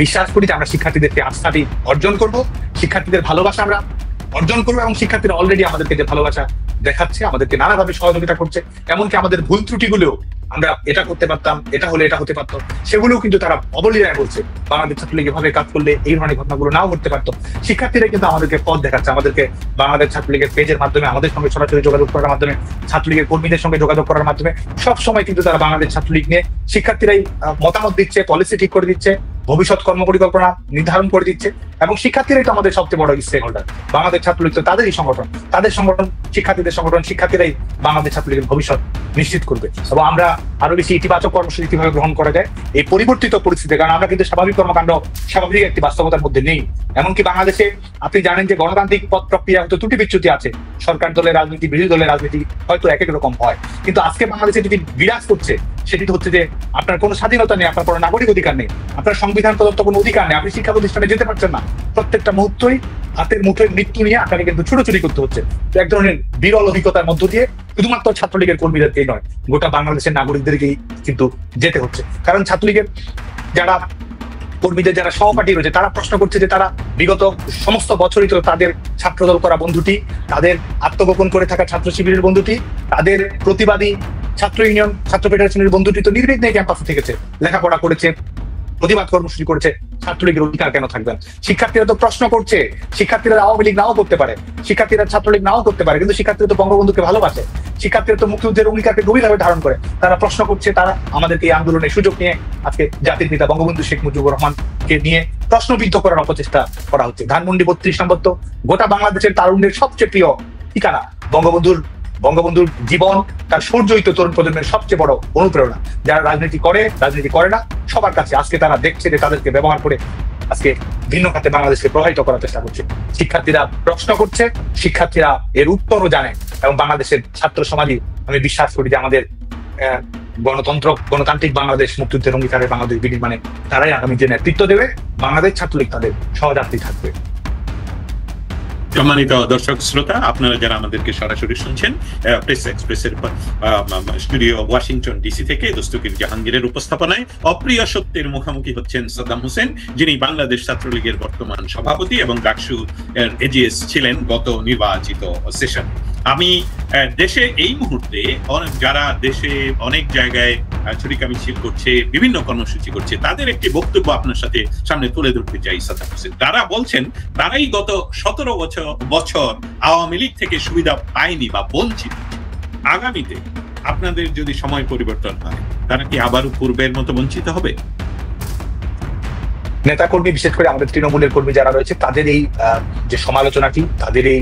Speaker 1: বিশ্বাস করি যে আমরা শিক্ষার্থীদেরকে আস্থাটি অর্জন করব, শিক্ষার্থীদের ভালোবাসা আমরা অর্জন করবো এবং শিক্ষার্থীরা অলরেডি আমাদেরকে যে ভালোবাসা দেখাচ্ছে, আমাদেরকে নানাভাবে সহযোগিতা করছে, এমনকি আমাদের ভুল ত্রুটিগুলোও আমরা এটা করতে পারতাম, এটা হলে এটা হতে পারতো, সেগুলোও কিন্তু তারা অবলীলায় বলছে। বাংলাদেশ ছাত্রলীগ এভাবে কাজ করলে এই ধরনের ঘটনাগুলো নাও ঘটতে পারতো। শিক্ষার্থীরা কিন্তু আমাদেরকে পথ দেখাচ্ছে, আমাদেরকে বাংলাদেশ ছাত্রলীগের পেজের মাধ্যমে, আমাদের সঙ্গে সরাসরি যোগাযোগ করার মাধ্যমে, ছাত্রলীগের কর্মীদের সঙ্গে যোগাযোগ করার মাধ্যমে সব সময় কিন্তু তারা বাংলাদেশ ছাত্রলীগ নিয়ে শিক্ষার্থীরাই মতামত দিচ্ছে, পলিসি ঠিক করে দিচ্ছে, ভবিষ্যৎ কর্মপরিকল্পনা নির্ধারণ করে দিচ্ছে এবং শিক্ষার্থীরাই তো আমাদের সবচেয়ে বড় স্টেক হোল্ডার। বাংলাদেশ ছাত্রলীগ তো তাদেরই সংগঠন, তাদের সংগঠন, শিক্ষার্থীদের সংগঠন, শিক্ষার্থীরাই বাংলাদেশ ছাত্রলীগের ভবিষ্যৎ নিশ্চিত করবে। এবং আমরা আরো বেশি ইতিবাচক কর্মসূচি কিভাবে গ্রহণ করা যায় এই পরিবর্তিত পরিস্থিতি, কারণ আমরা কিন্তু স্বাভাবিক কর্মকাণ্ড, স্বাভাবিক একটি বাস্তবতার মধ্যে নেই। এমনকি বাংলাদেশে আপনি জানেন যে গণতান্ত্রিক পথ প্রক্রিয়া হয়তো ত্রুটি বিচ্যুতি আছে, সরকার দলের রাজনীতি, বিরোধী দলের রাজনীতি হয়তো এক এক রকম হয়, কিন্তু আজকে বাংলাদেশে যেটি বিরাজ করছে সেটি হচ্ছে যে আপনার কোনো স্বাধীনতা নেই, আপনার কোনো নাগরিক অধিকার নেই, আপনার সংবিধান প্রদত্ত কোনো অধিকার নেই, আপনি শিক্ষা প্রতিষ্ঠানে যেতে পারছেন না, প্রত্যেকটা মুহূর্তই হাতের মুঠোয় মৃত্যু নিয়ে আপনাকে কিন্তু ছুটোছুটি করতে হচ্ছে। তো এক ধরনের বিরল অভিজ্ঞতার মধ্য দিয়ে শুধুমাত্র ছাত্রলীগের কর্মীদেরকেই নয়, গোটা বাংলাদেশের নাগরিকদেরকেই কিন্তু যেতে হচ্ছে। কারণ ছাত্রলীগের যারা কর্মীদের যারা সহপাঠী রয়েছে তারা প্রশ্ন করছে যে তারা বিগত সমস্ত বছরই তো তাদের ছাত্রদল করা বন্ধুটি, তাদের আত্মগোপন করে থাকা ছাত্র শিবিরের বন্ধুটি, তাদের প্রতিবাদী ছাত্র ইউনিয়ন, ছাত্র ফেডারেশনের বন্ধুটি তো নির্বিঘ্নে ক্যাম্পাসে থেকেছে, লেখাপড়া করেছে, প্রতিবাদ কর্মসূচি করেছে, ছাত্রলীগের অধিকার কেন থাকবেন? শিক্ষার্থীরা তো প্রশ্ন করছে, শিক্ষার্থীরা আওয়ামী লীগ নাও করতে পারে, শিক্ষার্থীরা ছাত্রলীগ নাও করতে পারে, কিন্তু শিক্ষার্থীরা তো বঙ্গবন্ধুকে ভালোবাসে, শিক্ষার্থীরা তো মুক্তিযুদ্ধের অঙ্গীকারকে গভীরভাবে ধারণ করে, তারা প্রশ্ন করছে, তারা আমাদেরকে এই আন্দোলনের সুযোগ নিয়ে আজকে জাতির পিতা বঙ্গবন্ধু শেখ মুজিবুর রহমানকে নিয়ে প্রশ্নবিদ্ধ করার অপচেষ্টা করা হচ্ছে। ধানমন্ডি 32 নম্বর তো গোটা বাংলাদেশের তারুণ্যের সবচেয়ে প্রিয় ঠিকানা, বঙ্গবন্ধুর জীবন, তার সৌর্যই তো তরুণ প্রজন্মের সবচেয়ে বড় অনুপ্রেরণা। যারা রাজনীতি করে না, সবার কাছে আজকে তারা দেখছে যে তাদেরকে ব্যবহার করে আজকে ভিন্ন খাতে বাংলাদেশকে প্রভাবিত করার চেষ্টা করছে। শিক্ষার্থীরা প্রশ্ন করছে, শিক্ষার্থীরা এর উত্তরও জানে এবং বাংলাদেশের ছাত্র সমাজই আমি বিশ্বাস করি যে আমাদের গণতান্ত্রিক বাংলাদেশ, মুক্তিযুদ্ধের অঙ্গীকারের বাংলাদেশ বিনির্মাণে তারাই আগামী যে নেতৃত্ব দেবে, বাংলাদেশ ছাত্রলীগ তাদের সহযাত্রী থাকবে।
Speaker 2: সম্মানিত দর্শক শ্রোতা, আপনারা যারা আমাদেরকে সরাসরি শুনছেন প্রেস এক্সপ্রেসের স্টুডিও ওয়াশিংটন ডিসি থেকে দস্তগীর জাহাঙ্গীরের উপস্থাপনায় অপ্রিয় সত্যের মুখোমুখি হচ্ছেন সাদ্দাম হোসেন, যিনি বাংলাদেশ ছাত্রলীগের বর্তমান সভাপতি এবং ডাকসু এজিএস ছিলেন গত নির্বাচিত সেশন। আমি দেশে এই মুহূর্তে যারা দেশে অনেক জায়গায় ছুরিকা মিছিল করছে, বিভিন্ন কর্মসূচি করছে, তাদের একটি বক্তব্য আপনার সাথে সামনে তুলে ধরতে চাই। সাদ্দাম হোসেন তারা বলছেন তারাই গত 17 বছর আওয়ামী লীগ থেকে সুবিধা পায়নি বা বঞ্চিত। আগামীতে আপনাদের যদি সময় পরিবর্তন হয়, তারা কি আবারও পূর্বের মতো বঞ্চিত হবে?
Speaker 1: নেতা কর্মী, বিশেষ করে আমাদের তৃণমূলের কর্মী যারা রয়েছে, তাদের এই যে সমালোচনাটি, তাদের এই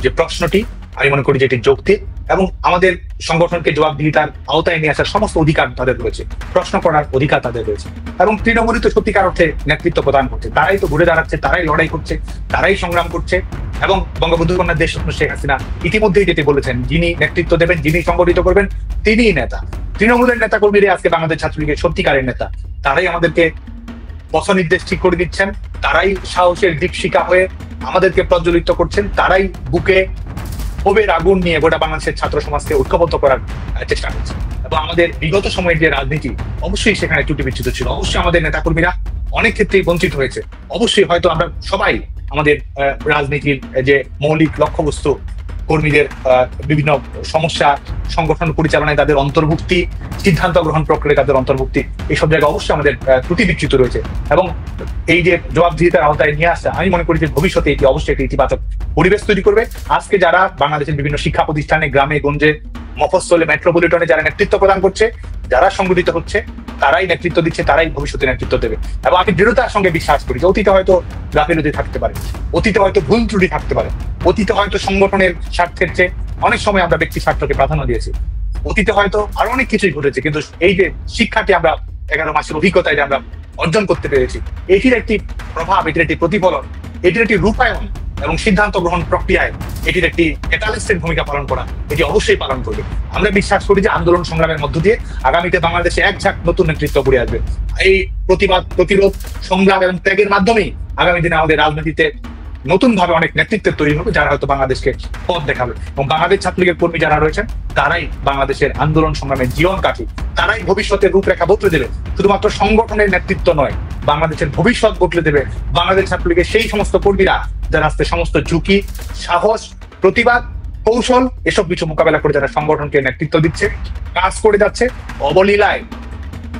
Speaker 1: যে প্রশ্নটি, আমি মনে করি যে এটি যৌক্তিক এবং আমাদের সংগঠনকে জবাবদিহিতার আওতায় নিয়ে আসার সমস্ত অধিকার তাদের রয়েছে, প্রশ্ন করার অধিকার তাদের রয়েছে। এবং তৃণমূলই তো সত্যিকার অর্থে নেতৃত্ব প্রদান করছে, তারাই তো ঘুরে দাঁড়াচ্ছে, তারাই লড়াই করছে, তারাই সংগ্রাম করছে। এবং বঙ্গবন্ধু কন্যা দেশরত্ন শেখ হাসিনা ইতিমধ্যেই যেটি বলেছেন, যিনি নেতৃত্ব দেবেন, যিনি সংগঠিত করবেন, তিনিই নেতা। তৃণমূলের নেতা কর্মীরা আজকে বাংলাদেশ ছাত্রলীগের সত্যিকারের নেতা, তারাই আমাদেরকে পথ নির্দেশ ঠিক করে দিচ্ছেন, তারাই সাহসের দীপশিখা হয়ে আমাদেরকে প্রজ্বলিত করছেন, তারাই বুকে ক্ষোভের আগুন নিয়ে গোটা বাংলাদেশের ছাত্র সমাজকে ঐক্যবদ্ধ করার চেষ্টা করছে। এবং আমাদের বিগত সময়ের যে রাজনীতি, অবশ্যই সেখানে ত্রুটি বিচ্যুত ছিল, অবশ্যই আমাদের নেতাকর্মীরা অনেক ক্ষেত্রেই বঞ্চিত হয়েছে, অবশ্যই হয়তো আমরা সবাই আমাদের রাজনীতির যে মৌলিক লক্ষ্যবস্তু, কর্মীদের বিভিন্ন সমস্যা, সংগঠন পরিচালনায় তাদের অন্তর্ভুক্তি, সিদ্ধান্ত গ্রহণ প্রক্রিয়ায় তাদের অন্তর্ভুক্তি, এইসব জায়গায় অবশ্যই আমাদের ত্রুটি বিচ্যুত রয়েছে। এবং এই যে জবাবদিহিতার আওতায় নিয়ে আসা, আমি মনে করি যে ভবিষ্যতে এটি অবশ্যই একটি ইতিবাচক পরিবেশ তৈরি করবে। আজকে যারা বাংলাদেশের বিভিন্ন শিক্ষা প্রতিষ্ঠানে, গ্রামে গঞ্জে, মফস্বলে, মেট্রোপলিটনে যারা নেতৃত্ব প্রদান করছে, যারা সংগঠিত হচ্ছে, তারাই নেতৃত্ব দিচ্ছে, তারাই ভবিষ্যতে নেতৃত্ব দেবে। এবং আমি দৃঢ়তার সঙ্গে বিশ্বাস করি যে অতীতে হয়তো গাফিলতি থাকতে পারে, অতীতে হয়তো ভুল ত্রুটি থাকতে পারে, অতীতে হয়তো সংগঠনের স্বার্থের চেয়ে অনেক সময় আমরা ব্যক্তি স্বার্থকে প্রাধান্য দিয়েছি, অতীতে হয়তো আরো অনেক কিছুই ঘটেছে, কিন্তু এই যে শিক্ষাটি আমরা 11 মাসের অভিজ্ঞতায় আমরা অর্জন করতে পেরেছি, এটির একটি প্রভাব, এটির একটি প্রতিফলন, এটির একটি রূপায়ণ এবং সিদ্ধান্ত গ্রহণ প্রক্রিয়ায় এটির একটি ক্যাটালিস্টের ভূমিকা পালন করা, এটি অবশ্যই পালন করবে। আমরা বিশ্বাস করি যে আন্দোলন সংগ্রামের মধ্য দিয়ে আগামীতে বাংলাদেশে এক ঝাঁক নতুন নেতৃত্ব গড়ে আসবে। এই প্রতিবাদ, প্রতিরোধ, সংগ্রাম এবং ত্যাগের মাধ্যমেই আগামী দিনে আমাদের রাজনীতিতে নতুন ভাবে অনেক নেতৃত্বের তৈরি হবে, যারা হয়তো বাংলাদেশকে পথ দেখাবে। এবং বাংলাদেশ ছাত্রলীগের কর্মী যারা রয়েছেন, তারাই বাংলাদেশের আন্দোলন সংগ্রামের জীবন কাঠি, তারাই ভবিষ্যতের রূপরেখা বদলে দেবে। শুধুমাত্র সংগঠনের নেতৃত্ব নয়, বাংলাদেশের ভবিষ্যৎ বদলে দেবে বাংলাদেশ ছাত্রলীগের সেই সমস্ত কর্মীরা যারা আজকে সমস্ত ঝুঁকি, সাহস, প্রতিবাদ, কৌশল এসব কিছু মোকাবেলা করে যারা সংগঠনকে নেতৃত্ব দিচ্ছে, কাজ করে যাচ্ছে, অবলীলায়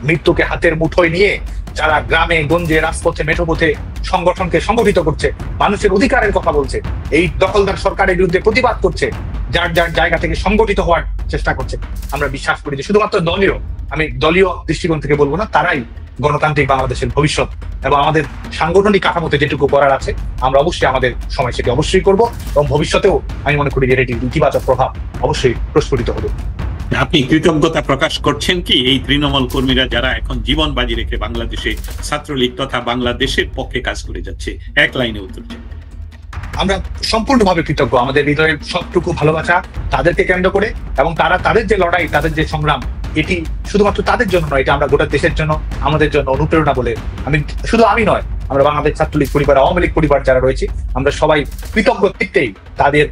Speaker 1: মৃত্যুকে হাতের মুঠোয় নিয়ে যারা গ্রামে গঞ্জে, রাজপথে, মেঠোপথে সংগঠনকে সংগঠিত করছে, মানুষের অধিকারের কথা বলছে, এই দখলদার সরকারের বিরুদ্ধে প্রতিবাদ করছে, যার যার জায়গা থেকে সংগঠিত হওয়ার চেষ্টা করছে, আমরা বিশ্বাস করি যে শুধুমাত্র দলীয়, আমি দলীয় দৃষ্টিকোণ থেকে বলবো না, তারাই গণতান্ত্রিক বাংলাদেশের ভবিষ্যৎ। এবং আমাদের সাংগঠনিক কাঠামোতে যেটুকু করার আছে আমরা অবশ্যই আমাদের সময় সেটি অবশ্যই করব, এবং ভবিষ্যতেও আমি মনে করি যে এটির ইতিবাচক প্রভাব অবশ্যই প্রস্ফুটিত হবে।
Speaker 2: আপনি কৃতজ্ঞতা প্রকাশ করছেন কি এই তৃণমূল কর্মীরা যারা এখন জীবন বাজি রেখে বাংলাদেশে ছাত্রলীগ তথা বাংলাদেশের পক্ষে কাজ করে যাচ্ছে? এক লাইনে উত্তর চাই।
Speaker 1: আমরা সম্পূর্ণভাবে কৃতজ্ঞ, আমাদের হৃদয়ের সবটুকু ভালোবাসা তাদেরকে কেন্দ্র করে, এবং তারা তাদের যে লড়াই, তাদের যে সংগ্রাম, এটি শুধুমাত্র তাদের জন্য নয়, এটা আমরা গোটা দেশের জন্য, আমাদের জন্য অনুপ্রেরণা বলে আমি নয়, আমরা বাংলাদেশ ছাত্রলীগ পরিবার, আওয়ামী লীগ পরিবার যারা রয়েছে, আমরা সবাই কৃতজ্ঞ চিত্তেই তাদের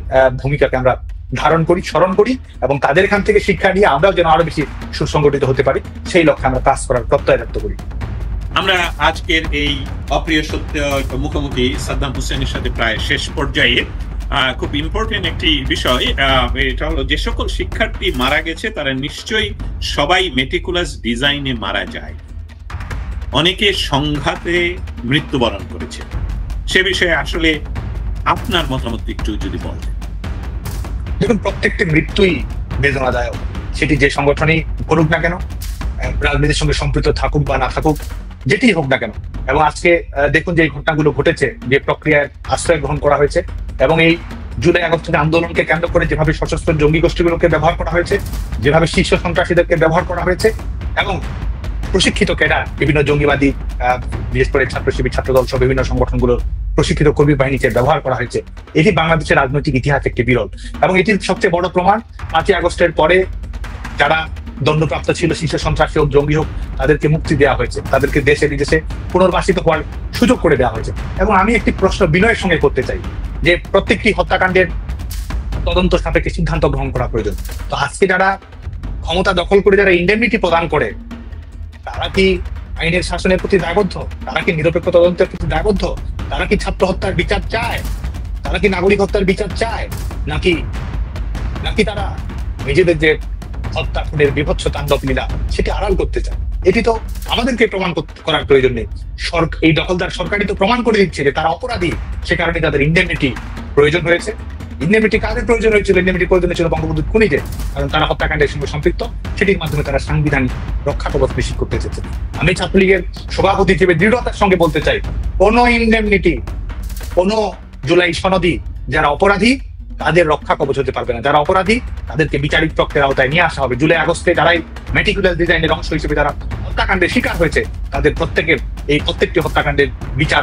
Speaker 1: ভূমিকাকে আমরা ধারণ করি, স্মরণ করি, এবং তাদের এখান থেকে শিক্ষা নিয়ে আমরাও যেন আরো বেশি সুসংগঠিত হতে পারি, সেই লক্ষ্যে আমরা কাজ করার প্রত্যয় ব্যক্ত করি।
Speaker 2: আমরা আজকের এই অপ্রিয় সত্য মুখোমুখি সাদ্দাম হোসেনের সাথে প্রায় শেষ পর্যায়ে খুব ইম্পর্টেন্ট একটি বিষয়, এটা হলো যে সকল শিক্ষার্থী মারা গেছে তারা নিশ্চয়ই সবাই মেটিকুলাস ডিজাইনে মারা যায়, অনেকে সংঘাতে মৃত্যুবরণ করেছে। সে বিষয়ে আসলে আপনার মতামত একটু যদি বলেন।
Speaker 1: দেখুন, প্রত্যেকটি মৃত্যুই বেদনাদায়ক, সেটি যে সংগঠনই করুক না কেন, রাজনীতির সঙ্গে সম্পৃক্ত থাকুক বা না থাকুক, যেটি হোক না কেন। এবং আজকে দেখুন যে এই ঘটনাগুলো ঘটেছে, যে প্রক্রিয়ায় আশ্রয় গ্রহণ করা হয়েছে, এবং এই জুলাই আগস্টের আন্দোলনকে কেন্দ্র করে যেভাবে সশস্ত্র জঙ্গি গোষ্ঠীগুলোকে ব্যবহার করা হয়েছে, যেভাবে শীর্ষ সন্ত্রাসীদেরকে ব্যবহার করা হয়েছে, এবং প্রশিক্ষিত ক্যাডার, বিভিন্ন জঙ্গিবাদী, বিশেষ করে ছাত্র শিবির, ছাত্রদল সহ বিভিন্ন সংগঠনগুলোর প্রশিক্ষিত কর্মী বাহিনীকে ব্যবহার করা হয়েছে, এটি বাংলাদেশের রাজনৈতিক ইতিহাস একটি বিরল। এবং এটির সবচেয়ে বড় প্রমাণ 5ই আগস্টের পরে যারা দণ্ডপ্রাপ্ত ছিল, শীর্ষ সন্ত্রাসী হোক, জঙ্গি হোক, তাদেরকে মুক্তি দেওয়া হয়েছে, তাদেরকে দেশে বিদেশে পুনর্বাসিত হওয়ার সুযোগ করে দেওয়া হয়েছে। এবং আমি একটি প্রশ্ন বিনয়ের সঙ্গে করতে চাই যে প্রত্যেকটি হত্যাকাণ্ডের তদন্ত সাপেক্ষে সিদ্ধান্ত গ্রহণ করা প্রয়োজন। তো আজকে যারা ক্ষমতা দখল করে যারা ইন্ডেমনিটি প্রদান করে, তারা কি আইনের শাসনের প্রতি দায়বদ্ধ? তারা কি নিরপেক্ষ তদন্তের প্রতি দায়বদ্ধ? তারা কি ছাত্র হত্যার বিচার চায়? তারা কি নাগরিক হত্যার বিচার চায়? নাকি তারা নিজেদের যে হত্যা খুনের বিভৎস তাণ্ডব লীলা সেটি আড়াল করতে চায়? এটি তো আমাদেরকে প্রমাণ করার প্রয়োজন নেই। এই দখলদার সরকারই তো প্রমাণ করে দিচ্ছে যে তারা অপরাধী, সে কারণে তাদের ইন্ডেমনিটি প্রয়োজন হয়েছে। ইন্ডেমনিটি কাদের প্রয়োজন হয়েছিল? ইন্ডেমনিটি প্রয়োজন হয়েছিল বঙ্গবন্ধুর খুনিদের, কারণ তারা হত্যাকাণ্ডের সঙ্গে সম্পৃক্ত, সেটির মাধ্যমে তারা সাংবিধানিক রক্ষা কবচ নিশ্চিত করতে চেয়েছে। আমি ছাত্রলীগের সভাপতি হিসেবে দৃঢ়তার সঙ্গে বলতে চাই, কোন ইন্ডেমনিটি, কোন জুলাই সনদি যারা অপরাধী তাদের রক্ষা কবচ হতে পারবে না। যারা অপরাধী তাদেরকে বিচারিক প্রক্রিয়ার আওতায় নিয়ে আসা হবে। জুলাই আগস্টে যারাই মেটিকুলাস ডিজাইনের অংশ হিসেবে যারা হত্যাকাণ্ডের শিকার হয়েছে তাদের প্রত্যেকটি হত্যাকাণ্ডের বিচার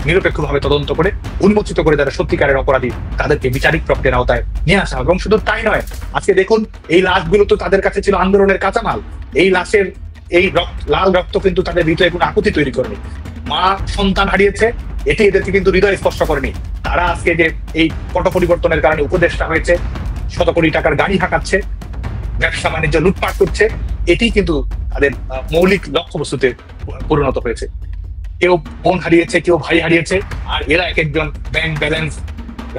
Speaker 1: নিরপেক্ষভাবে তদন্ত করে উন্মোচিত করে যারা সত্যিকারের অপরাধী তাদেরকে বিচারিক প্রক্রিয়ার আওতায় নিয়ে আসা হবে। এবং শুধু তাই নয়, আজকে দেখুন এই লাশগুলো তো তাদের কাছে ছিল আন্দোলনের কাঁচামাল। এই লাশের এই লাল রক্ত কিন্তু তাদের হৃদয়ে কোনো আকুতি তৈরি করেনি। মা সন্তান হারিয়েছে, এটি এদেরকে কিন্তু হৃদয় স্পর্শ করেনি। তারা আজকে যে এই পট পরিবর্তনের কারণে উপদেষ্টা হয়েছে, শত কোটি টাকার গাড়ি হাঁকাচ্ছে, ব্যবসা বাণিজ্য লুটপাট করছে, এটি কিন্তু তাদের মৌলিক লক্ষ্যবস্তুতে পরিণত হয়েছে। কেউ বোন হারিয়েছে, কেউ ভাই হারিয়েছে, আর এরা এক একজন ব্যাংক ব্যালেন্স,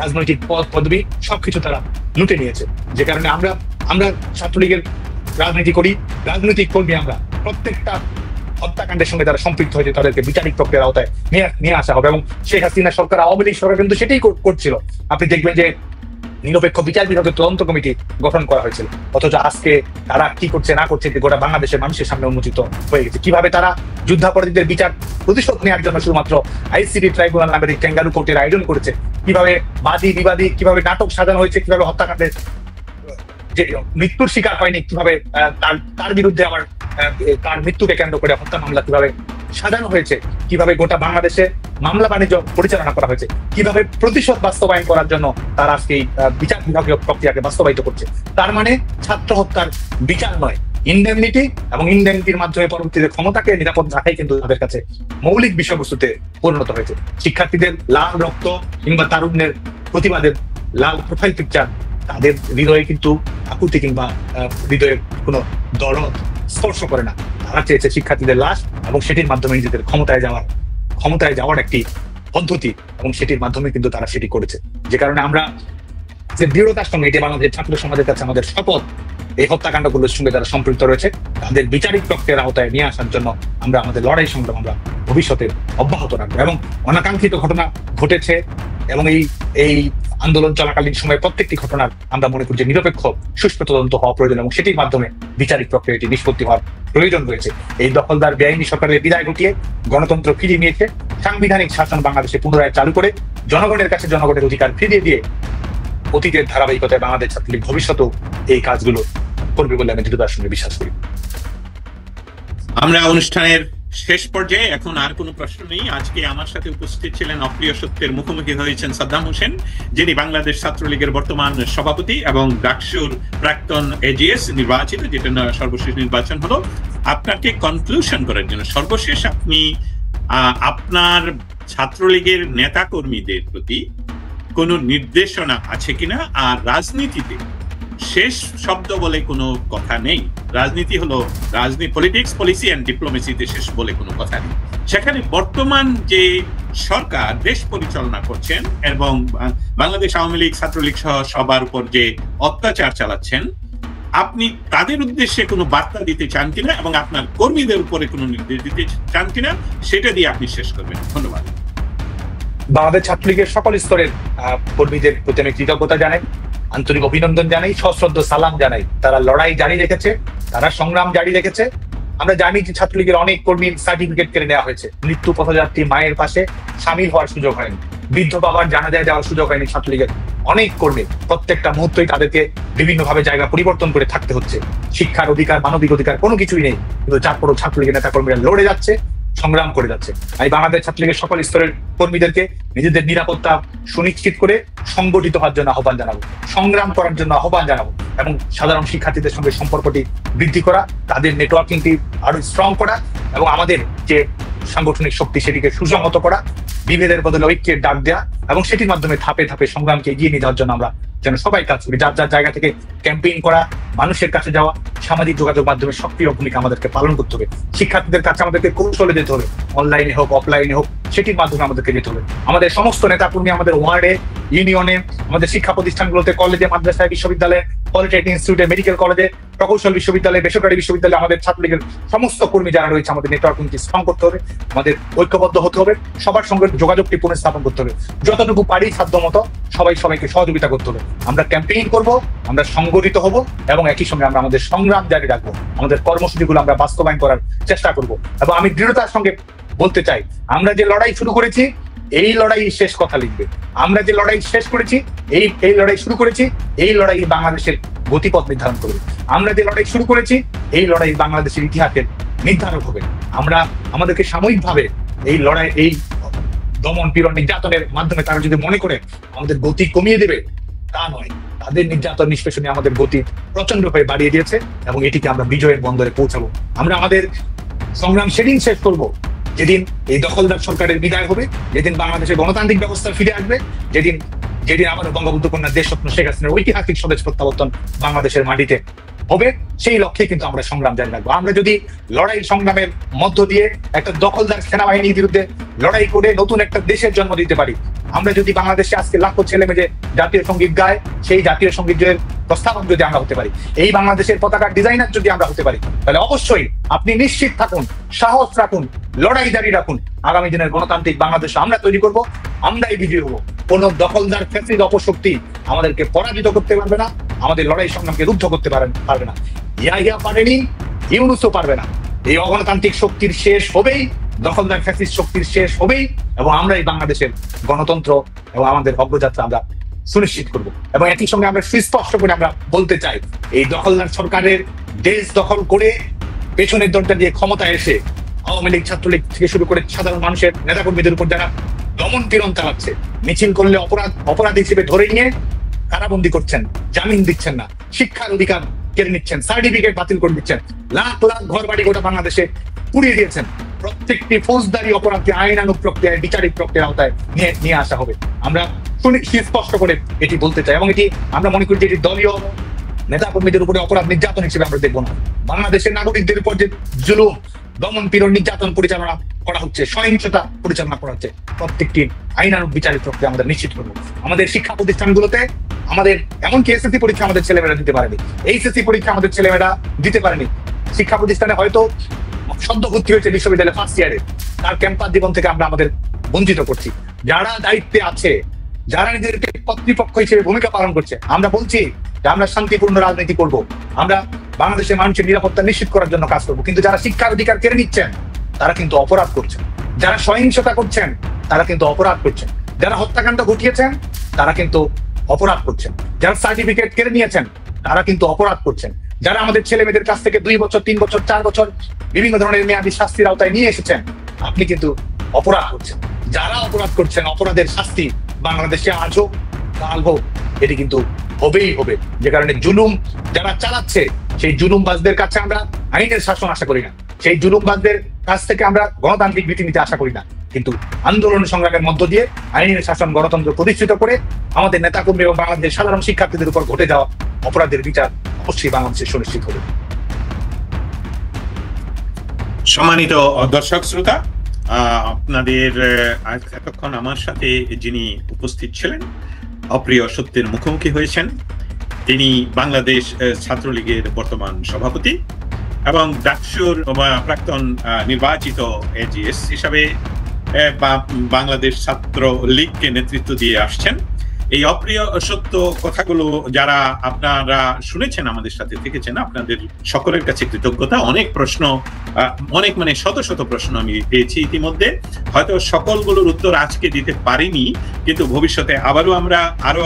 Speaker 1: রাজনৈতিক পদ পদবি সবকিছু তারা লুটে নিয়েছে। যে কারণে আমরা ছাত্রলীগের রাজনীতি করি, রাজনৈতিক কর্মী আমরা, প্রত্যেকটা হত্যাকাণ্ডের সঙ্গে যারা সম্পৃক্ত হয়েছে তাদেরকে বিচারিক প্রক্রিয়ার আওতায় নিয়ে আসা হবে। এবং শেখ হাসিনা সরকার, আওয়ামী লীগ সরকার কিন্তু সেটাই করছিল। আপনি দেখবেন যে নিরপেক্ষ বিচার বিভাগের তদন্ত কমিটি গঠন করা হয়েছিল, অথচ আজকে তারা কি করছে না করছে গোটা বাংলাদেশের মানুষের সামনে উন্মোচিত হয়ে গেছে। কিভাবে তারা যুদ্ধাপরাধীদের বিচার প্রতিশোধ নেওয়ার জন্য শুধুমাত্র আইসিডি ট্রাইব্যুনাল নামের ক্যাঙ্গারু কোর্টের আয়োজন করেছে, কিভাবে বাদী বিবাদী, কিভাবে নাটক সাজানো হয়েছে, কিভাবে হত্যাকাণ্ডের যে মৃত্যুর শিকার হয়নি, কিভাবে তার বিরুদ্ধে আবার তার মৃত্যুকে কেন্দ্র করে হত্যা মামলা কিভাবে সাজানো হয়েছে, কিভাবে গোটা বাংলাদেশে মামলা বাণিজ্য পরিচালনা করা হয়েছে, কিভাবে প্রতিশোধ বাস্তবায়ন করার জন্য তারা আজকে এই বিচার বিভাগীয় প্রক্রিয়াকে বাস্তবায়িত করছে। তার মানে ছাত্র হত্যার বিচার নয়, ইনডেমনিটি, এবং ইনডেমনিটির মাধ্যমে পরবর্তীতে ক্ষমতাকে নিরাপদ রাখাই কিন্তু তাদের কাছে মৌলিক বিষয়বস্তুতে পরিণত হয়েছে। শিক্ষার্থীদের লাল রক্ত কিংবা তারুণ্যের প্রতিবাদের লাল প্রোফাইল পিকচার তাদের হৃদয়ে কিন্তু আকুতি কিংবা হৃদয়ের কোনো দরদ স্পর্শ করে না। তারা চেয়েছে শিক্ষার্থীদের লাশ, এবং সেটির মাধ্যমে নিজেদের ক্ষমতায় যাওয়ার একটি পদ্ধতি, এবং সেটির মাধ্যমে কিন্তু তারা সেটি করেছে। যে কারণে আমরা যে দৃঢ়তার সঙ্গে, এটি বাংলাদেশের ছাত্র সমাজের কাছে আমাদের শপথ, এই হত্যাকাণ্ডগুলোর সঙ্গে যারা সম্পৃক্ত রয়েছে তাদের বিচারিক প্রক্রিয়ার আওতায় নিয়ে আসার জন্য আমরা আমাদের লড়াই সংগ্রাম আমরা ভবিষ্যতে অব্যাহত রাখবো। এবং অনাকাঙ্ক্ষিত ঘটনা ঘটেছে, এবং এই আন্দোলন চলাকালীন সময়ে প্রত্যেকটি ঘটনার আমরা মনে করি যে নিরপেক্ষ সুষ্ঠু তদন্ত হওয়া প্রয়োজন, এবং সেটির মাধ্যমে বিচারিক প্রক্রিয়াটি নিষ্পত্তি হওয়ার প্রয়োজন রয়েছে। এই দখলদার বেআইনি সরকারের বিদায় ঘটিয়ে গণতন্ত্র ফিরিয়ে নিয়েছে, সাংবিধানিক শাসন বাংলাদেশে পুনরায় চালু করে জনগণের কাছে জনগণের অধিকার ফিরিয়ে দিয়ে অতীতের ধারাবাহিকতায় বাংলাদেশ ছাত্রলীগ ভবিষ্যতেও এই কাজগুলো করবে বলে আমি দৃঢ়তার সঙ্গে বিশ্বাস করি।
Speaker 2: আমরা অনুষ্ঠানের শেষ পর্যায়ে, এখন আর কোনো প্রশ্ন নেই। আজকে আমার সাথে উপস্থিত ছিলেন অপ্রিয় সত্যের মুখোমুখি হয়েছেন সাদ্দাম হোসেন, যিনি বাংলাদেশ ছাত্রলীগের বর্তমান সভাপতি এবং ডাকসুর প্রাক্তন এজিএস নির্বাচিত, যেটা সর্বশেষ নির্বাচন হলো। আপনাকে কনক্লুশন করার জন্য সর্বশেষ আপনি আপনার ছাত্রলীগের নেতা কর্মীদের প্রতি কোনো নির্দেশনা আছে কিনা, আর রাজনীতিতে শেষ শব্দ বলে কোনো কথা নেই। রাজনীতি হলো পলিটিক্স, পলিসি এন্ড ডিপ্লোমেসিতে শেষ বলে কোনো কথা নেই। সেখানে বর্তমান যে সরকার দেশ পরিচালনা করছেন এবং বাংলাদেশ আওয়ামী লীগ ছাত্রলীগ সহ সবার উপর যে অত্যাচার চালাচ্ছেন, আপনি তাদের উদ্দেশ্যে কোনো বার্তা দিতে চান কিনা এবং আপনার কর্মীদের উপরে কোনো নির্দেশ দিতে চান কিনা, সেটা দিয়ে আপনি শেষ করবেন। ধন্যবাদ।
Speaker 1: বাংলাদেশ ছাত্রলীগের সকল স্তরের কর্মীদের প্রতি আমি কৃতজ্ঞতা জানাই, আন্তরিক অভিনন্দন জানাই, সশ্রদ্ধ সালাম জানাই। তারা লড়াই জারি রেখেছে, তারা সংগ্রাম জারি রেখেছে। আমরা জানি যে ছাত্রলীগের অনেক কর্মীর সার্টিফিকেট কেড়ে নেওয়া হয়েছে, মৃত্যু পথযাত্রী মায়ের পাশে সামিল হওয়ার সুযোগ হয়নি, বৃদ্ধ বাবার জানাজায় যাওয়ার সুযোগ হয়নি। ছাত্রলীগের অনেক কর্মী প্রত্যেকটা মুহূর্তেই তাদেরকে বিভিন্নভাবে জায়গা পরিবর্তন করে থাকতে হচ্ছে। শিক্ষার অধিকার, মানবিক অধিকার কোনো কিছুই নেই, কিন্তু তারপরও ছাত্রলীগের নেতা কর্মীরা লড়ে যাচ্ছে, সংগ্রাম করে যাচ্ছে। আমি বাংলাদেশ ছাত্রলীগের সকল স্তরের কর্মীদেরকে নিজেদের নিরাপত্তা সুনিশ্চিত করে সংগঠিত হওয়ার জন্য আহ্বান জানাবো, সংগ্রাম করার জন্য আহ্বান জানাবো, এবং সাধারণ শিক্ষার্থীদের সঙ্গে সম্পর্কটি বৃদ্ধি করা, তাদের নেটওয়ার্কিংটি আরো স্ট্রং করা, এবং আমাদের যে সাংগঠনিক শক্তি সেটিকে সুসংহত করা, বিভেদের বদলে ঐক্যের ডাক দেওয়া, এবং সেটির মাধ্যমে ধাপে ধাপে সংগ্রামকে এগিয়ে নিয়ে যাওয়ার জন্য আমরা যেন সবাই কাজ করি। যার যার জায়গা থেকে ক্যাম্পেইন করা, মানুষের কাছে যাওয়া, সামাজিক যোগাযোগ মাধ্যমে সক্রিয় ভূমিকা আমাদেরকে পালন করতে হবে। শিক্ষার্থীদের কাছে আমাদেরকে কৌশলে যেতে হবে, অনলাইনে হোক অফলাইনে হোক, সেটির মাধ্যমে আমাদেরকে যেতে হবে। আমাদের সমস্ত নেতাকর্মী আমাদের ওয়ার্ডে, ইউনিয়নে, আমাদের শিক্ষা প্রতিষ্ঠানগুলোতে, কলেজে, মাদ্রাসায়, বিশ্ববিদ্যালয়ে, পলিটেকনিক ইনস্টিটিউটে, মেডিকেল কলেজে, প্রকৌশল বিশ্ববিদ্যালয়ে, বেসরকারি বিশ্ববিদ্যালয়ে আমাদের ছাত্রলীগের সমস্ত কর্মী যারা রয়েছে আমাদের নেটওয়ার্কিংটি স্ট্রং করতে হবে, আমাদের ঐক্যবদ্ধ হতে হবে, সবার সঙ্গে যোগাযোগটি পুনঃস্থাপন করতে হবে। যতটুকু পারি সাধ্য মতো সবাইকে সহযোগিতা করতে হবে। আমরা ক্যাম্পেইন করব, আমরা সংগঠিত হব, এবং একই সঙ্গে আমরা আমাদের সংগ্রাম জারি রাখবো, আমাদের কর্মসূচিগুলো আমরা বাস্তবায়ন করার চেষ্টা করব। এবং আমি দৃঢ়তার সঙ্গে বলতে চাই, আমরা যে লড়াই শুরু করেছি এই লড়াই শেষ কথা লিখবে। আমরা যে লড়াই শেষ করেছি, এই লড়াই শুরু করেছি, এই লড়াই বাংলাদেশের গতিপথ নির্ধারণ করবে। আমরা যে লড়াই শুরু করেছি, এই লড়াই বাংলাদেশের ইতিহাসের নির্ধারক হবে। আমাদেরকে সাময়িকভাবে এই লড়াই, এই দমন পীড়ন নির্যাতনের মাধ্যমে তারা যদি মনে করে আমাদের গতি কমিয়ে দেবে, তা নয়। তাদের নির্যাতন নিষ্পেষণে আমাদের গতি প্রচন্ডভাবে বাড়িয়ে দিয়েছে এবং এটিকে আমরা বিজয়ের বন্দরে পৌঁছাবো। আমরা আমাদের সংগ্রাম সেদিন শেষ করব যেদিন এই দখলদার সরকারের বিদায় হবে, যেদিন বাংলাদেশের গণতান্ত্রিক ব্যবস্থা ফিরে আসবে, যেদিন আবার বঙ্গবন্ধু কন্যা দেশরত্ন শেখ হাসিনার ঐতিহাসিক স্বদেশ প্রত্যাবর্তন বাংলাদেশের মাটিতে হবে, সেই লক্ষ্যে কিন্তু আমরা সংগ্রাম জারি রাখবো। আমরা যদি লড়াই সংগ্রামের মধ্য দিয়ে একটা দখলদার সেনাবাহিনীর বিরুদ্ধে লড়াই করে নতুন একটা দেশের জন্ম দিতে পারি, আমরা যদি বাংলাদেশে আজকে লাখো ছেলে মেয়ে জাতীয় সঙ্গীত গায়, সেই জাতীয় সঙ্গীতের প্রস্তাবক যদি আমরা হতে পারি, এই বাংলাদেশের পতাকার ডিজাইনার যদি আমরা হতে পারি, তাহলে অবশ্যই আপনি নিশ্চিত থাকুন, সাহস রাখুন, লড়াই জারি রাখুন। আগামী দিনের গণতান্ত্রিক বাংলাদেশ আমরা তৈরি করব, আমরাই বিজয়ী হবো। কোন দখলদার ফ্যাসিস্ট অপশক্তি আমাদেরকে পরাজিত করতে পারবে না, আমাদের লড়াই সংগ্রামকে রুদ্ধ করতে পারবে না। ইয়া পারেনি, ইউনুসও পারবে না। এই অগণতান্ত্রিক শক্তির শেষ হবেই, দখলদার ফ্যাসিস্ট শক্তির শেষ হবেই, এবং আমরাই বাংলাদেশের গণতন্ত্র এবং আমাদের অগ্রযাত্রা আমরা সুনিশ্চিত করব। এবং একই সঙ্গে আমরা সুস্পষ্ট করে আমরা বলতে চাই, এই দখলদার সরকারের দেশ দখল করে পেছনের দরজা দিয়ে ক্ষমতায় এসে আওয়ামী লীগ, ছাত্রলীগ থেকে শুরু করে সাধারণ মানুষের নেতাকর্মীদের উপর যারা দমন পীড়ন চালাচ্ছে, মিছিল করলে অপরাধী হিসেবে ধরে নিয়ে কারাবন্দী করছেন, জামিন দিচ্ছেন না, শিক্ষার অধিকার কেড়ে নিচ্ছেন, সার্টিফিকেট বাতিল করে দিচ্ছেন, লাখ লাখ ঘর বাড়ি গোটা বাংলাদেশে পুড়িয়ে দিয়েছেন। প্রত্যেকটি ফৌজদারি অপরাধকে আইনানুগ প্রক্রিয়ায়, বিচারিক প্রক্রিয়ার আওতায় নিয়ে আসা হবে। আমরা সুস্পষ্ট করে এটি বলতে চাই এবং এটি আমরা মনে করি যে এটি দলীয় নেতাকর্মীদের উপরে অপরাধ নির্যাতন হিসেবে আমরা দেখবো না। বাংলাদেশের নাগরিকদের উপর যে জুলুম, দমন পীড়ন, নির্যাতন পরিচালনা করা হচ্ছে, সহিংসতা পরিচালনা করা হচ্ছে, প্রত্যেকটি আইনানুগ বিচারিক প্রক্রিয়া আমাদের নিশ্চিত করবো। আমাদের শিক্ষা প্রতিষ্ঠানগুলোতে আমাদের এমনকি এসএসসি পরীক্ষা আমাদের ছেলেমেয়েরা দিতে পারেনি, এইচএসসি পরীক্ষা আমাদের ছেলেমেয়েরা দিতে পারেনি। শিক্ষা প্রতিষ্ঠানে হয়তো সদ্য ভর্তি হয়েছে বিশ্ববিদ্যালয়ে ফার্স্ট ইয়ারে, তার ক্যাম্পাস জীবন থেকে আমরা আমাদের বঞ্চিত করছি। যারা দায়িত্বে আছে, যারা নিজেদেরকে কর্তৃপক্ষ হিসেবে ভূমিকা পালন করছে, আমরা বলছি যে আমরা শান্তিপূর্ণ রাজনীতি করব, আমরা বাংলাদেশের মানুষের নিরাপত্তা নিশ্চিত করার জন্য কাজ করবো। কিন্তু যারা শিক্ষার অধিকার কেড়ে নিচ্ছেন তারা কিন্তু অপরাধ করছেন, যারা সহিংসতা করছেন তারা কিন্তু অপরাধ করছেন, যারা হত্যাকাণ্ড ঘটিয়েছেন তারা কিন্তু অপরাধ করছেন, যারা সার্টিফিকেট কেড়ে নিয়েছেন তারা কিন্তু অপরাধ করছেন, যারা আমাদের ছেলে মেয়েদের কাছ থেকে 2 বছর, 3 বছর, 4 বছর বিভিন্ন ধরনের মেয়াদী শাস্তির আওতায় নিয়ে এসেছেন, আপনি কিন্তু অপরাধ করছেন। যারা অপরাধ করছেন, অপরাধের শাস্তি বাংলাদেশে আজ হোক কাল হোক, এটি কিন্তু হবেই হবে। যে কারণে জুলুম যারা চালাচ্ছে, সেই জুলুমবাজদের কাছে আমরা আইনের শাসন আশা করি না, সেই জুলুমবাজদের কাছ থেকে আমরা গণতান্ত্রিক রীতিনীতি আশা করি না। কিন্তু আন্দোলন সংগ্রামের মধ্য দিয়ে আইনের শাসন, গণতন্ত্র প্রতিষ্ঠিত করে আমাদের নেতাকর্মী এবং বাংলাদেশের সাধারণ শিক্ষার্থীদের উপর ঘটে যাওয়া অপরাধের বিচার অবশ্যই বাংলাদেশে সুনিশ্চিত হবে।
Speaker 2: সম্মানিত দর্শক শ্রোতা, আপনাদের এতক্ষণ আমার সাথে যিনি উপস্থিত ছিলেন, অপ্রিয় সত্যের মুখোমুখি হয়েছেন, তিনি বাংলাদেশ ছাত্রলীগের বর্তমান সভাপতি এবং ডাকসুর প্রাক্তন নির্বাচিত এজিএস হিসাবে বাংলাদেশ ছাত্র লীগকে নেতৃত্ব দিয়ে আসছেন। এই অপ্রিয় সত্য কথাগুলো যারা আপনারা শুনেছেন, আমাদের সাথে থেকেছেন, আপনাদের সকলের কাছে কৃতজ্ঞতা। অনেক প্রশ্ন, অনেক মানে শত শত প্রশ্ন আমি পেয়েছি ইতিমধ্যে। হয়তো সকলগুলোর উত্তর আজকে দিতে পারিনি, কিন্তু ভবিষ্যতে আবারও আমরা আরো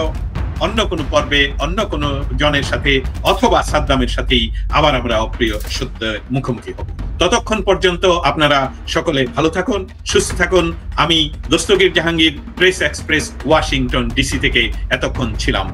Speaker 2: অন্য কোনো পর্বে অন্য কোনো জনের সাথে অথবা সাদ্দামের সাথেই আবার আমরা অপ্রিয় সত্য মুখোমুখি হব। ততক্ষণ পর্যন্ত আপনারা সকলে ভালো থাকুন, সুস্থ থাকুন। আমি Dastagir Jahangir, press express, Washington DC থেকে এতক্ষণ ছিলাম।